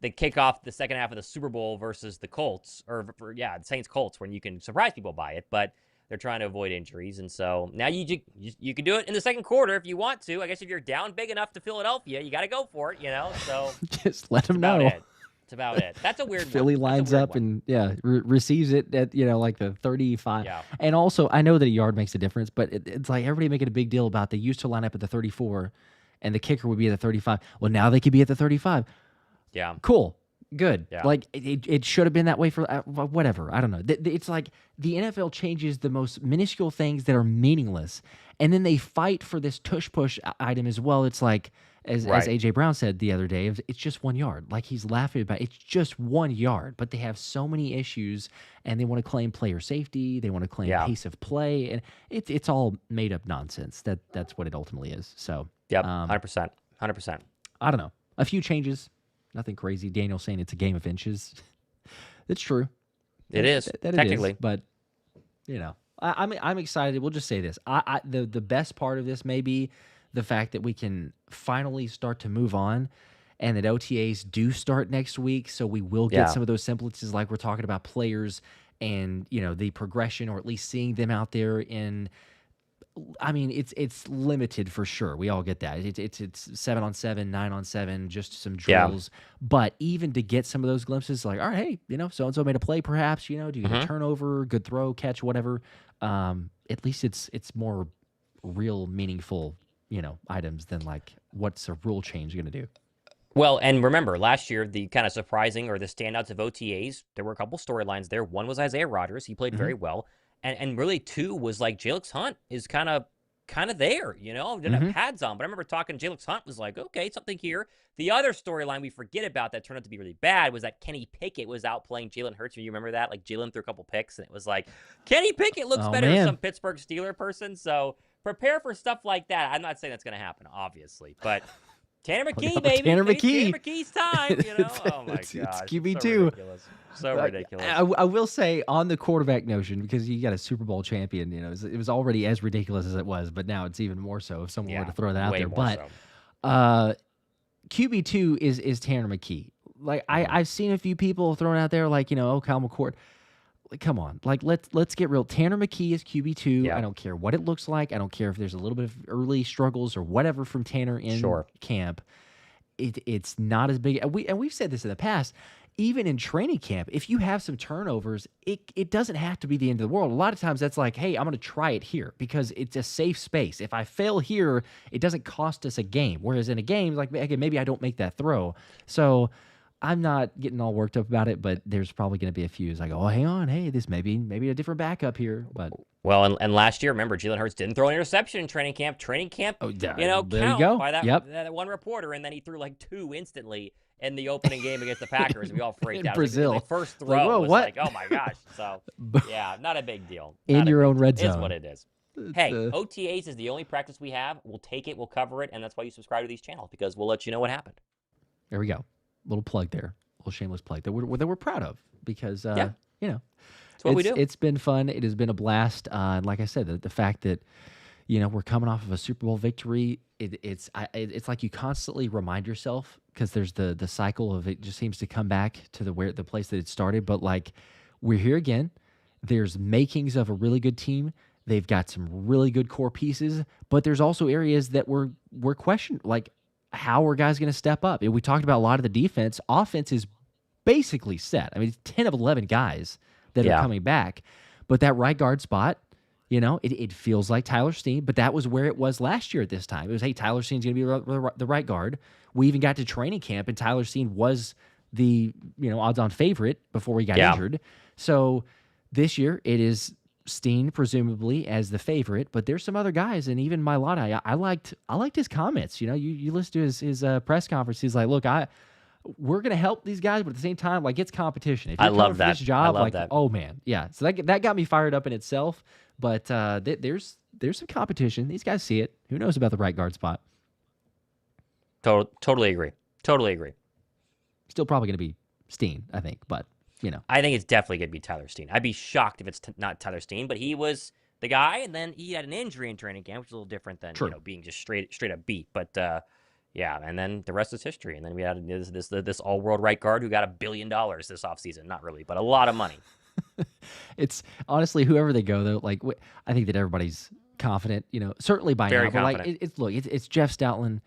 the kickoff, the second half of the Super Bowl versus the Colts, the Saints Colts, when you can surprise people by it, but they're trying to avoid injuries. And so now you can do it in the second quarter if you want to. I guess if you're down big enough to Philadelphia, you got to go for it, So just let them know. That's about it. That's a weird Philly one. lines up and receives it at like the 35. Yeah. And also, I know that a yard makes a difference, but it's like everybody making a big deal about they used to line up at the 34, and the kicker would be at the 35. Well, now they could be at the 35. Yeah. Cool. Good. Yeah. Like it should have been that way for whatever. I don't know. It's like the NFL changes the most minuscule things that are meaningless, and then they fight for this tush push item as well. It's like as Right. AJ Brown said the other day, it's just 1 yard. Like he's laughing about it's just 1 yard, but they have so many issues, and they want to claim player safety. They want to claim Yeah. pace of play, and it's all made up nonsense. That's what it ultimately is. So Yep. 100%. 100%. I don't know. A few changes. Nothing crazy. Daniel saying it's a game of inches. It's true. It is, technically. But I'm excited. We'll just say this. The best part of this may be the fact that we can finally start to move on, and that OTAs do start next week. So we will get some of those semblances, like we're talking about players and the progression, or at least seeing them out there in. I mean, it's limited for sure. We all get that. It's 7-on-7, 9-on-7, just some drills. But even to get some of those glimpses, like, all right, hey, so and so made a play, perhaps. Do you get a turnover, good throw, catch, whatever? At least it's more real, meaningful, items than like what's a rule change going to do. Well, and remember, last year, the kind of surprising or the standouts of OTAs, there were a couple storylines there. One was Isaiah Rodgers. He played very well. And really, two was like Jalen Hunt is kind of there, didn't have pads on. But I remember talking, Jalen Hunt was like, okay, something here. The other storyline we forget about that turned out to be really bad was that Kenny Pickett was out playing Jalen Hurts. You remember that? Like Jalen threw a couple picks, and it was like, Kenny Pickett looks better than some Pittsburgh Steeler person. So prepare for stuff like that. I'm not saying that's going to happen, obviously, but Tanner McKee, baby. Tanner McKee. Tanner McKee's time, Oh, my God. It's QB2. So ridiculous. I will say on the quarterback notion, because you got a Super Bowl champion, it was already as ridiculous as it was, but now it's even more so if someone were to throw that out there. But QB2 is Tanner McKee. Like I've seen a few people throwing out there like, Kyle McCord. Like, come on. Like let's get real. Tanner McKee is QB2. I don't care what it looks like. I don't care if there's a little bit of early struggles or whatever from Tanner in camp. It's not as big. And we've said this in the past. Even in training camp, if you have some turnovers, it doesn't have to be the end of the world. A lot of times that's like, hey, I'm going to try it here because it's a safe space. If I fail here, it doesn't cost us a game. Whereas in a game, like, okay, maybe I don't make that throw. So I'm not getting all worked up about it, but there's probably going to be a few. It's like, oh, hang on. Hey, this maybe a different backup here. But well, and last year, remember, Jalen Hurts didn't throw an interception in training camp. Training camp, there count you go. by that one reporter, and then he threw like 2 instantly in the opening game against the Packers. We all freaked out. Brazil. Like, the first throw was what? like, oh my gosh. So, yeah, not a big deal. In your own red zone. Is what it is. Hey, OTAs is the only practice we have. We'll take it. We'll cover it. And that's why you subscribe to these channels, because we'll let you know what happened. There we go. Little plug there. Little shameless plug that we're proud of because, it's what we do. It's been fun. It has been a blast. And like I said, the fact that, we're coming off of a Super Bowl victory, it's like you constantly remind yourself, because there's the cycle of it just seems to come back to the place that it started. But like, we're here again. There's makings of a really good team. They've got some really good core pieces, but there's also areas that we're questioned, like how are guys going to step up? And we talked about a lot of the defense. Offense is basically set. I mean, it's 10 of 11 guys that are coming back, but that right guard spot, it feels like Tyler Steen, but that was where it was last year at this time. It was, hey, Tyler Steen's going to be the right guard. We even got to training camp, and Tyler Steen was the odds-on favorite before he got injured. So this year it is Steen presumably as the favorite, but there's some other guys, and even Mailata. I liked his comments. You listen to his press conference. He's like, look, we're going to help these guys, but at the same time, like, it's competition. If you're coming for this job, like, oh man, yeah. So that got me fired up in itself. But there's some competition. These guys see it. Who knows about the right guard spot? Totally agree. Still probably going to be Steen, I think. But I think it's definitely going to be Tyler Steen. I'd be shocked if it's not Tyler Steen, but he was the guy, and then he had an injury in training camp, which is a little different than being just straight up beat. But yeah, and then the rest is history. And then we had this all-world right guard who got $1 billion this offseason. Not really, but a lot of money. It's honestly, whoever they go though, like, I think that everybody's confident, certainly by Very now. confident. But like, it's Jeff Stoutland.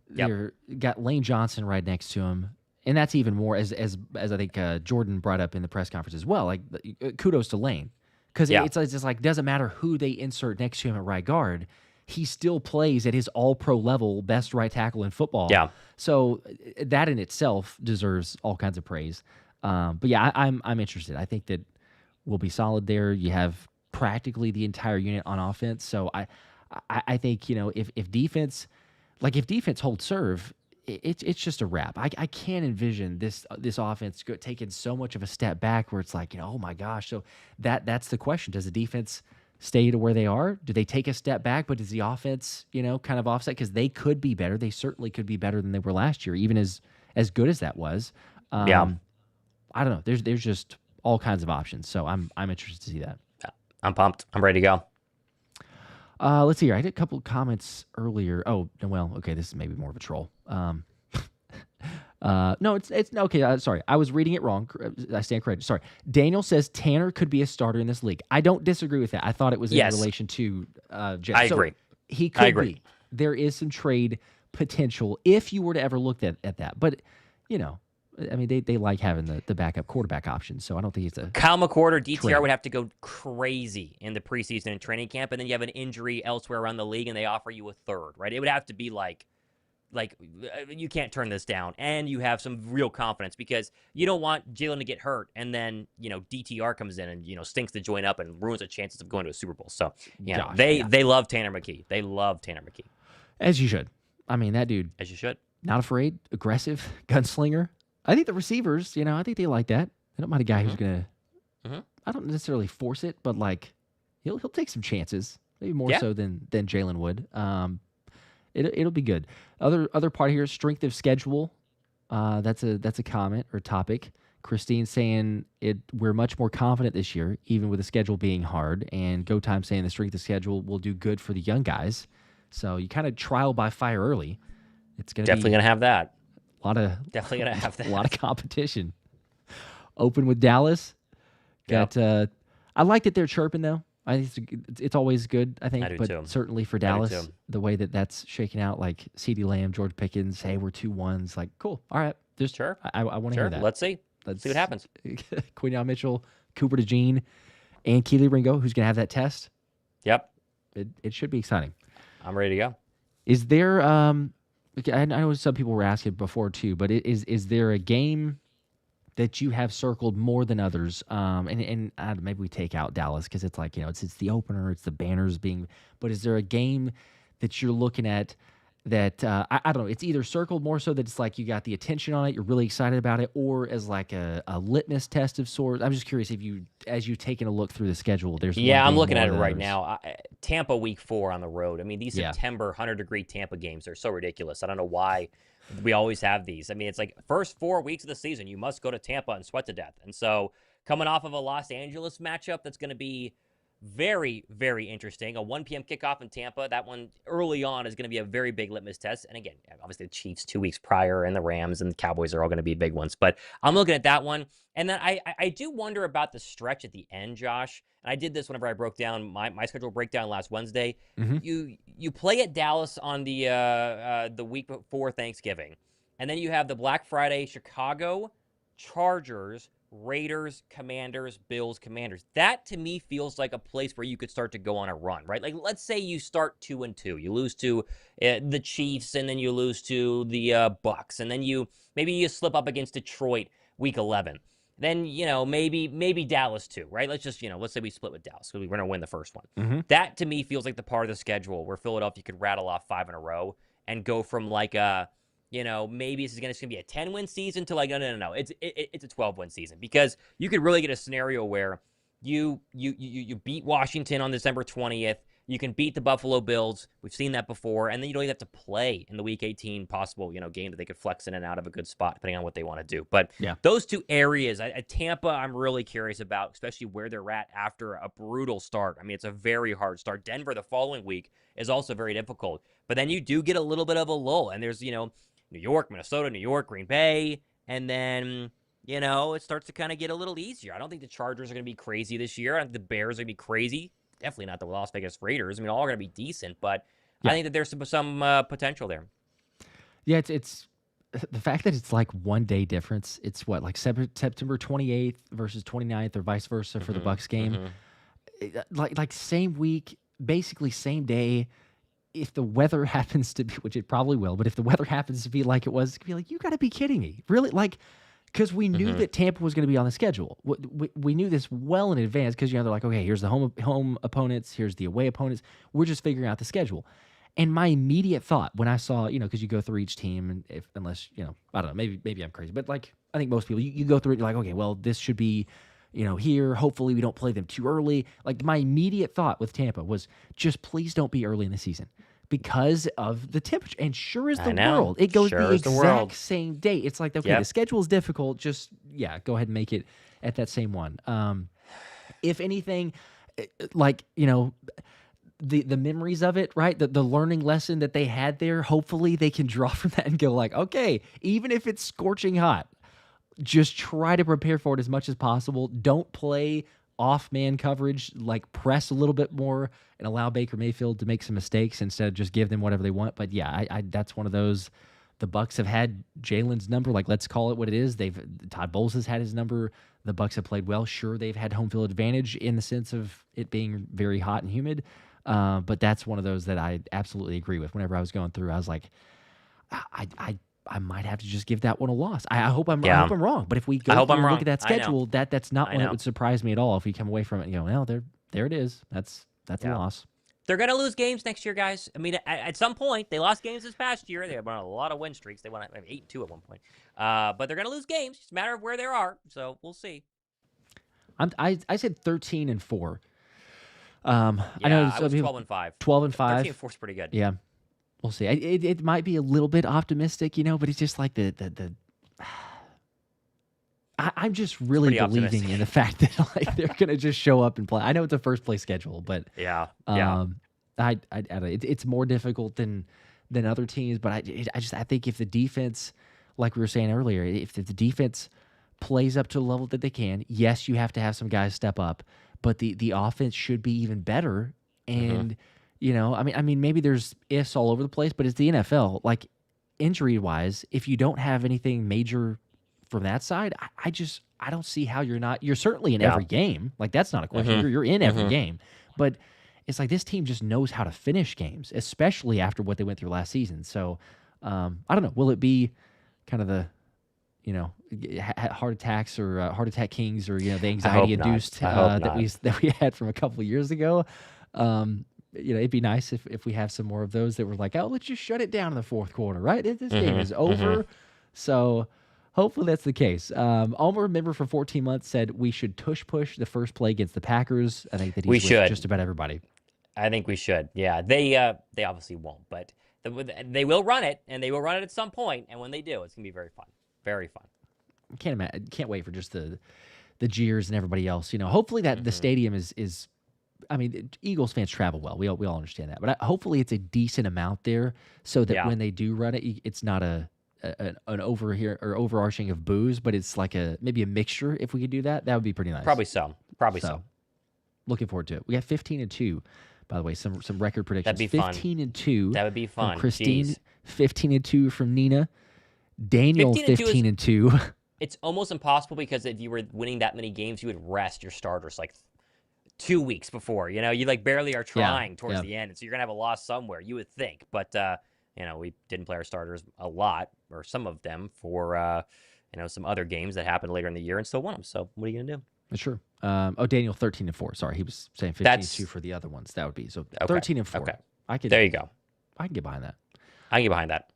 You got Lane Johnson right next to him, and that's even more as I think Jordan brought up in the press conference as well. Like, kudos to Lane, because it's just like, doesn't matter who they insert next to him at right guard. he still plays at his all-pro level, best right tackle in football. Yeah. So that in itself deserves all kinds of praise. But yeah, I'm interested. I think that we'll be solid there. You have practically the entire unit on offense. So I think, if defense holds serve, it's just a wrap. I can't envision this offense taking so much of a step back where it's like, oh my gosh. So that's the question. Does the defense stay to where they are? Do they take a step back, but does the offense, kind of offset? Because they could be better. They certainly could be better than they were last year, even as good as that was. Yeah. I don't know. There's just all kinds of options. So I'm interested to see that. I'm pumped. I'm ready to go. Let's see here. I did a couple of comments earlier. Oh, well, okay. This is maybe more of a troll. No, it's okay. Sorry, I was reading it wrong. I stand corrected. Sorry. Daniel says Tanner could be a starter in this league. I don't disagree with that. I thought it was in relation to Jeff. I agree. He could be. There is some trade potential if you were to ever look at that. But, I mean, they like having the backup quarterback option, so I don't think it's a Kyle McCord or DTR trade. would have to go crazy in the preseason and training camp, and then you have an injury elsewhere around the league, and they offer you a third, right? It would have to be like you can't turn this down, and you have some real confidence because you don't want Jalen to get hurt, and then DTR comes in and stinks the joint up and ruins the chances of going to a Super Bowl. So they love Tanner McKee. They love Tanner McKee, as you should. I mean, that dude, as you should, not afraid, aggressive, gunslinger. I think the receivers, I think they like that. They don't mind a guy who's gonna. I don't necessarily force it, but like he'll take some chances, maybe more so than Jalen would. It'll be good. Other part here, strength of schedule. That's a comment or topic. Christine saying we're much more confident this year, even with the schedule being hard. And Go Time saying the strength of schedule will do good for the young guys. So you kind of trial by fire early. It's definitely gonna have that. Definitely gonna have that. A lot of competition. Open with Dallas. Got. I like that they're chirping though. I think it's always good. I think, but certainly for Dallas, the way that's shaking out, like CeeDee Lamb, George Pickens. Hey, we're 2-1s. Like, cool. All right, just sure. I want to hear that. Let's see what happens. Quinion Mitchell, Cooper DeJean, and Kelee Ringo, who's gonna have that test. Yep. It should be exciting. I'm ready to go. Is there I know some people were asking before too, but is there a game that you have circled more than others? And maybe we take out Dallas because it's like it's the opener, it's the banners being. But is there a game that you're looking at that I don't know? It's either circled more so that it's like you got the attention on it, you're really excited about it, or as like a litmus test of sorts. I'm just curious if as you've taken a look through the schedule, there's I'm looking at it right now. Tampa week 4 on the road. I mean, these September 100-degree Tampa games are so ridiculous. I don't know why we always have these. I mean, it's like first 4 weeks of the season, you must go to Tampa and sweat to death. And so coming off of a Los Angeles matchup that's going to be very, very interesting. A 1 p.m. kickoff in Tampa. That one early on is going to be a very big litmus test. And again, obviously the Chiefs 2 weeks prior and the Rams and the Cowboys are all going to be big ones. But I'm looking at that one. And then I do wonder about the stretch at the end, Josh. And I did this whenever I broke down my schedule breakdown last Wednesday. Mm-hmm. You play at Dallas on the week before Thanksgiving. And then you have the Black Friday, Chicago, Chargers, Raiders, Commanders, Bills, Commanders. That to me feels like a place where you could start to go on a run, right? Like let's say you start 2-2, you lose to the Chiefs, and then you lose to the Bucks, and then maybe you slip up against Detroit week 11. Then maybe Dallas too, right? Let's just let's say we split with Dallas because we're gonna win the first one. Mm-hmm. That to me feels like the part of the schedule where Philadelphia could rattle off 5 in a row and go from like a maybe this is going to be a 10-win season to like, no. It's a 12-win season because you could really get a scenario where you beat Washington on December 20th. You can beat the Buffalo Bills. We've seen that before. And then you don't even have to play in the Week 18 possible, game that they could flex in and out of a good spot depending on what they want to do. But those two areas, at Tampa, I'm really curious about, especially where they're at after a brutal start. I mean, it's a very hard start. Denver the following week is also very difficult. But then you do get a little bit of a lull. And there's, New York, Minnesota, New York, Green Bay, and then, it starts to kind of get a little easier. I don't think the Chargers are going to be crazy this year. I think the Bears are going to be crazy. Definitely not the Las Vegas Raiders. I mean, all are going to be decent, but I think that there's some potential there. Yeah, it's the fact that it's like 1 day difference. It's what, like September 28th versus 29th or vice versa for the Bucs game. Mm-hmm. Like same week, basically same day. if the weather happens to be, which it probably will, but if the weather happens to be like it was, it's going to be like, you got to be kidding me. Really? Like, because we knew that Tampa was going to be on the schedule. We knew this well in advance because, they're like, okay, here's the home opponents, here's the away opponents. We're just figuring out the schedule. And my immediate thought when I saw, because you go through each team, and unless, I don't know, maybe I'm crazy, but like, I think most people, you go through it, you're like, okay, well, this should be, here. Hopefully we don't play them too early. Like, my immediate thought with Tampa was just please don't be early in the season because of the temperature. And sure as the world, it goes the exact same day. It's like, okay, the schedule is difficult. Just, go ahead and make it at that same one. If anything, like, the memories of it, right? The learning lesson that they had there, hopefully they can draw from that and go like, okay, even if it's scorching hot, just try to prepare for it as much as possible. Don't play off man coverage, like press a little bit more and allow Baker Mayfield to make some mistakes instead of just give them whatever they want. But yeah, I that's one of those. The Bucs have had Jalen's number. Like, let's call it what it is. Todd Bowles has had his number. The Bucs have played well. Sure, they've had home field advantage in the sense of it being very hot and humid. But that's one of those that I absolutely agree with. Whenever I was going through, I was like, I might have to just give that one a loss. I hope I'm wrong. But if we go through and look at that schedule, that's not one that would surprise me at all. If we come away from it and go, well, there it is. That's a loss. They're going to lose games next year, guys. I mean, at some point, they lost games this past year. They won a lot of win streaks. They won 8-2 at one point. But they're going to lose games. It's a matter of where they are. So we'll see. I said 13-4. I know I was 12-5. 12-5. 13-4 is pretty good. Yeah. We'll see. It might be a little bit optimistic, but it's just like I'm just really believing in the fact that like they're gonna just show up and play. I know it's a first place schedule, but it's more difficult than other teams. But I think if the defense, like we were saying earlier, if the defense plays up to the level that they can, yes, you have to have some guys step up, but the offense should be even better. And I mean, maybe there's ifs all over the place, but it's the NFL. Like, injury-wise, if you don't have anything major from that side, I don't see how you're not. You're certainly in every game. Like, that's not a question. You're in every game. But it's like this team just knows how to finish games, especially after what they went through last season. So, I don't know. Will it be kind of the, heart attacks or heart attack kings or, the anxiety-induced that we had from a couple of years ago? It'd be nice if we have some more of those that were like, oh, let's just shut it down in the fourth quarter, right? This game is over. So hopefully that's the case. Almer, member for 14 months, said we should tush push the first play against the Packers. I think that he's with just about everybody. I think we should. Yeah, they obviously won't, but they will run it, and they will run it at some point. And when they do, it's gonna be very fun, very fun. Can't wait for just the jeers and everybody else. Hopefully that the stadium is. I mean, Eagles fans travel well. We all understand that, but hopefully it's a decent amount there, so that when they do run it, it's not an overarching of boos, but it's like maybe a mixture. If we could do that, that would be pretty nice. Probably so. Looking forward to it. We got 15-2, by the way. Some record predictions. That'd be 15-2. That would be fun. From Christine, 15-2 from Nina, Daniel, 15-2. It's almost impossible because if you were winning that many games, you would rest your starters like 2 weeks before, you like barely are trying towards the end. And so you're going to have a loss somewhere, you would think. But, we didn't play our starters a lot, or some of them, for, some other games that happened later in the year and still won them. So what are you going to do? Sure. Daniel, 13-4. Sorry, he was saying 15-2 for the other ones. That would be. So 13-4. Okay. There you go. I can get behind that. I can get behind that.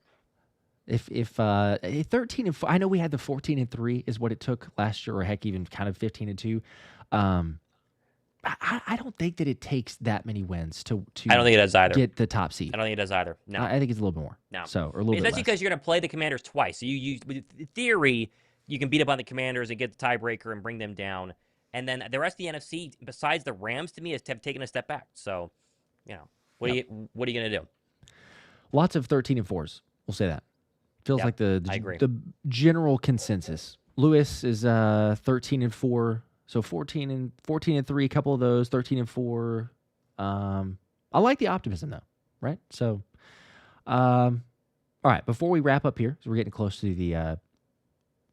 If 13-4, I know we had the 14-3 is what it took last year, or heck, even kind of 15-2. I don't think that it takes that many wins to I don't think it does either. Get the top seed. I don't think it does either. No. I think it's a little bit more. No. Or a little bit less. Especially because you're going to play the Commanders twice. So in theory, you can beat up on the Commanders and get the tiebreaker and bring them down. And then the rest of the NFC, besides the Rams, to me, has taken a step back. So, what are you going to do? Lots of 13-4s. We'll say that. Feels like the general consensus. Lewis is 13-4. So 14-3, a couple of those, 13-4. I like the optimism though, right? So, all right. Before we wrap up here, so we're getting close to the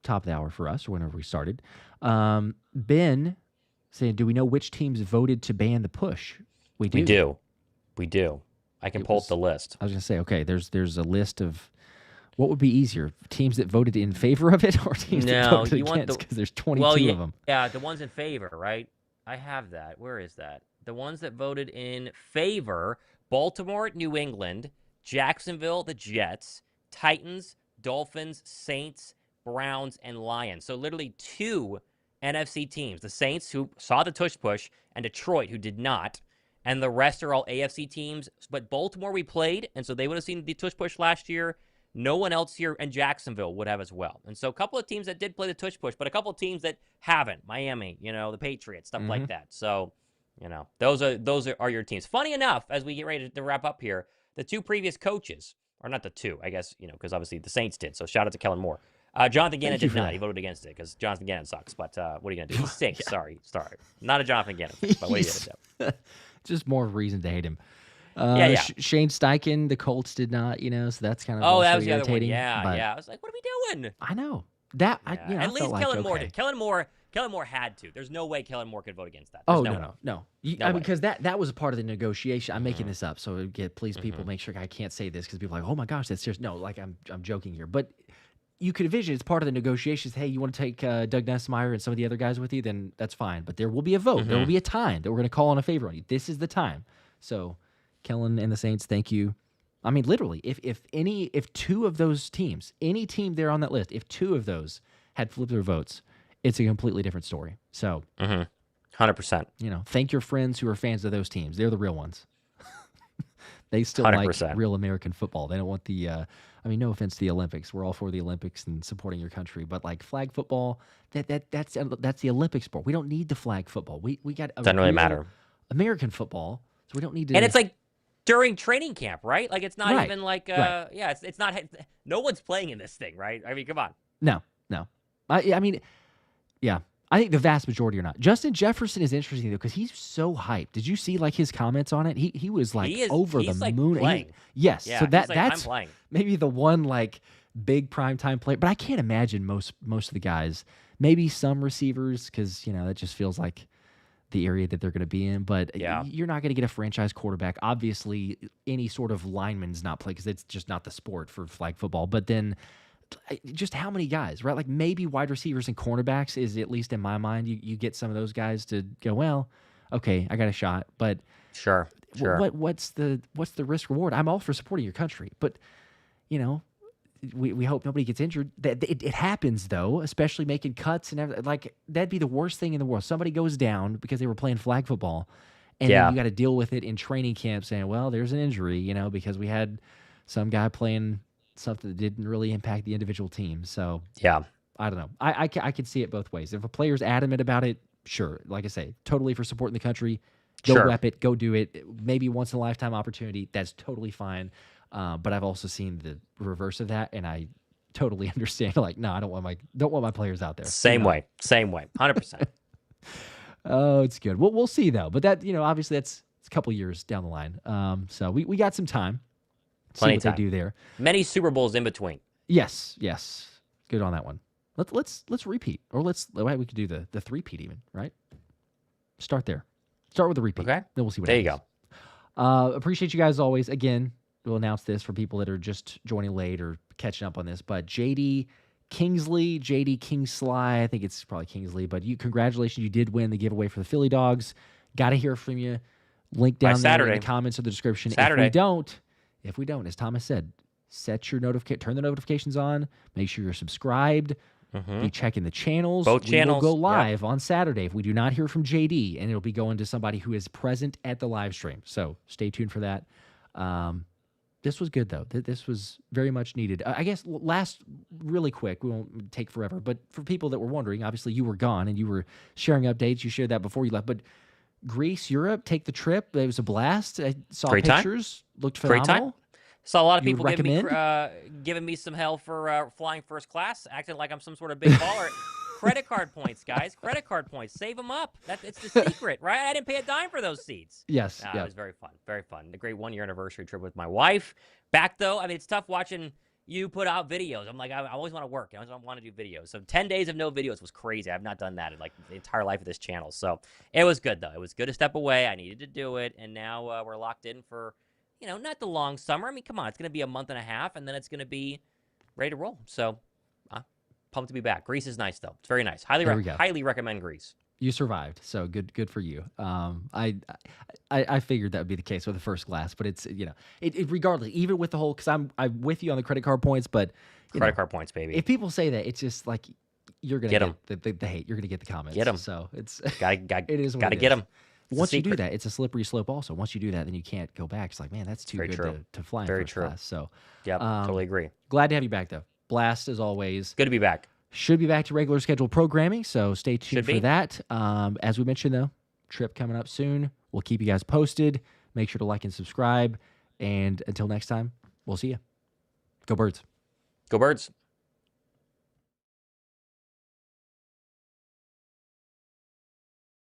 top of the hour for us, or whenever we started. Ben saying, "Do we know which teams voted to ban the push?" We do. We do. I can pull up the list. I was going to say, okay, there's a list of what would be easier, teams that voted in favor of it or teams that voted against, because there's 22 of them. Yeah, the ones in favor, right? I have that. Where is that? The ones that voted in favor: Baltimore, New England, Jacksonville, the Jets, Titans, Dolphins, Saints, Browns, and Lions. So literally 2 NFC teams. The Saints, who saw the tush push, and Detroit, who did not. And the rest are all AFC teams. But Baltimore we played, and so they would have seen the tush push last year. No one else here, and Jacksonville would have as well. And so a couple of teams that did play the tush push, but a couple of teams that haven't. Miami, the Patriots, stuff like that. So, those are your teams. Funny enough, as we get ready to wrap up here, the 2 previous coaches, or not the 2, I guess, because obviously the Saints did. So shout out to Kellen Moore. Jonathan Gannon did not. He voted against it because Jonathan Gannon sucks. But what are you going to do? He stinks. Yeah. Sorry. Not a Jonathan Gannon fan, but what are you going to do? Just more reason to hate him. Yeah. Shane Steichen, the Colts did not, so that's kind of that was the other one. irritating. Yeah. I was like, what are we doing? I know that. Yeah. At least Kellen Moore did. Kellen Moore had to. There's no way Kellen Moore could vote against that. No. Because that was a part of the negotiation. I'm making this up, so please, people, make sure I can't say this because people are like, oh my gosh, that's serious. No, like I'm joking here, but you could envision it's part of the negotiations. Hey, you want to take Doug Nussmeier and some of the other guys with you? Then that's fine. But there will be a vote. There will be a time that we're going to call on a favor on you. This is the time. So, Kellen and the Saints, thank you. I mean, literally, if 2 of those teams, any team there on that list, if 2 of those had flipped their votes, it's a completely different story. So, 100%. Thank your friends who are fans of those teams. They're the real ones. They still 100%. Like real American football. They don't want the. No offense to the Olympics. We're all for the Olympics and supporting your country, but like flag football, that's the Olympic sport. We don't need the flag football. We got doesn't really matter. American football, so we don't need to. And it's like during training camp, right? Like it's not right. even like it's not. No one's playing in this thing, right? I mean, come on. No. I think the vast majority are not. Justin Jefferson is interesting though because he's so hyped. Did you see like his comments on it? He was like over the like moon. Playing. Yes, yeah, so that's I'm playing. Maybe the one like big primetime player. But I can't imagine most of the guys. Maybe some receivers because that just feels like the area that they're going to be in. But you're not going to get a franchise quarterback. Obviously, any sort of lineman's not play because it's just not the sport for flag football. But then. Just how many guys, right? Like maybe wide receivers and cornerbacks is at least in my mind. You get some of those guys to go, well, okay, I got a shot, but sure. What's the risk reward? I'm all for supporting your country, but we hope nobody gets injured. That it happens though, especially making cuts and everything. Like that'd be the worst thing in the world. Somebody goes down because they were playing flag football, and then you got to deal with it in training camp, saying, well, there's an injury, because we had some guy playing something that didn't really impact the individual team. So I don't know. I could see it both ways. If a player's adamant about it, sure. Like I say, totally for supporting the country. Go rep it. Go do it. Maybe once in a lifetime opportunity. That's totally fine. But I've also seen the reverse of that, and I totally understand. Like, no, I don't want my players out there. Same way. 100%. Oh, it's good. We'll see though. But that obviously it's a couple years down the line. So we got some time. Plenty of time. They do there. Many Super Bowls in between. Yes. Good on that one. Let's repeat, or we could do the 3-peat even, right? Start there. Start with the repeat. Okay. Then we'll see what there happens. You go. Appreciate you guys always. Again, we'll announce this for people that are just joining late or catching up on this. But JD Kingsley, I think it's probably Kingsley. But congratulations, you did win the giveaway for the Philly Dogs. Got to hear from you. Link down there in the comments or the description. Saturday. If we don't, as Thomas said, turn the notifications on. Make sure you're subscribed. Be checking the channels. Both channels. We will go live on Saturday if we do not hear from JD, and it'll be going to somebody who is present at the live stream. So stay tuned for that. This was good, though. This was very much needed. I guess last, really quick, we won't take forever, but for people that were wondering, obviously you were gone and you were sharing updates. You shared that before you left, but Greece, Europe, take the trip. It was a blast. I saw Great pictures. Time. Looked phenomenal. Great time. Saw a lot of You people giving me some hell for flying first class, acting like I'm some sort of big baller. Credit card points, guys. Credit card points. Save them up. It's the secret, right? I didn't pay a dime for those seats. Yes. It was very fun. Very fun. A great 1-year anniversary trip with my wife. Back, though, I mean, it's tough watching you put out videos. I'm like, I always want to work. I always want to do videos. So 10 days of no videos was crazy. I've not done that in like the entire life of this channel. So it was good, though. It was good to step away. I needed to do it. And now we're locked in for not the long summer. I mean, come on, it's going to be a month and a half, and then it's going to be ready to roll. So, pumped to be back. Greece is nice, though. It's very nice. Highly recommend Greece. You survived, so good for you. I figured that would be the case with the first class, but it's it regardless, even with the whole, because I'm with you on the credit card points, but credit card points, baby. If people say that, it's just like you're gonna get the hate, you're gonna get the comments. Get them. So it's it is gotta get them. Once you do that, it's a slippery slope. Also, once you do that, then you can't go back. It's like, man, that's too good to fly in first class. So, totally agree. Glad to have you back, though. Blast as always. Good to be back. Should be back to regular scheduled programming, so stay tuned for that. As we mentioned, though, trip coming up soon. We'll keep you guys posted. Make sure to like and subscribe. And until next time, we'll see you. Go Birds. Go Birds.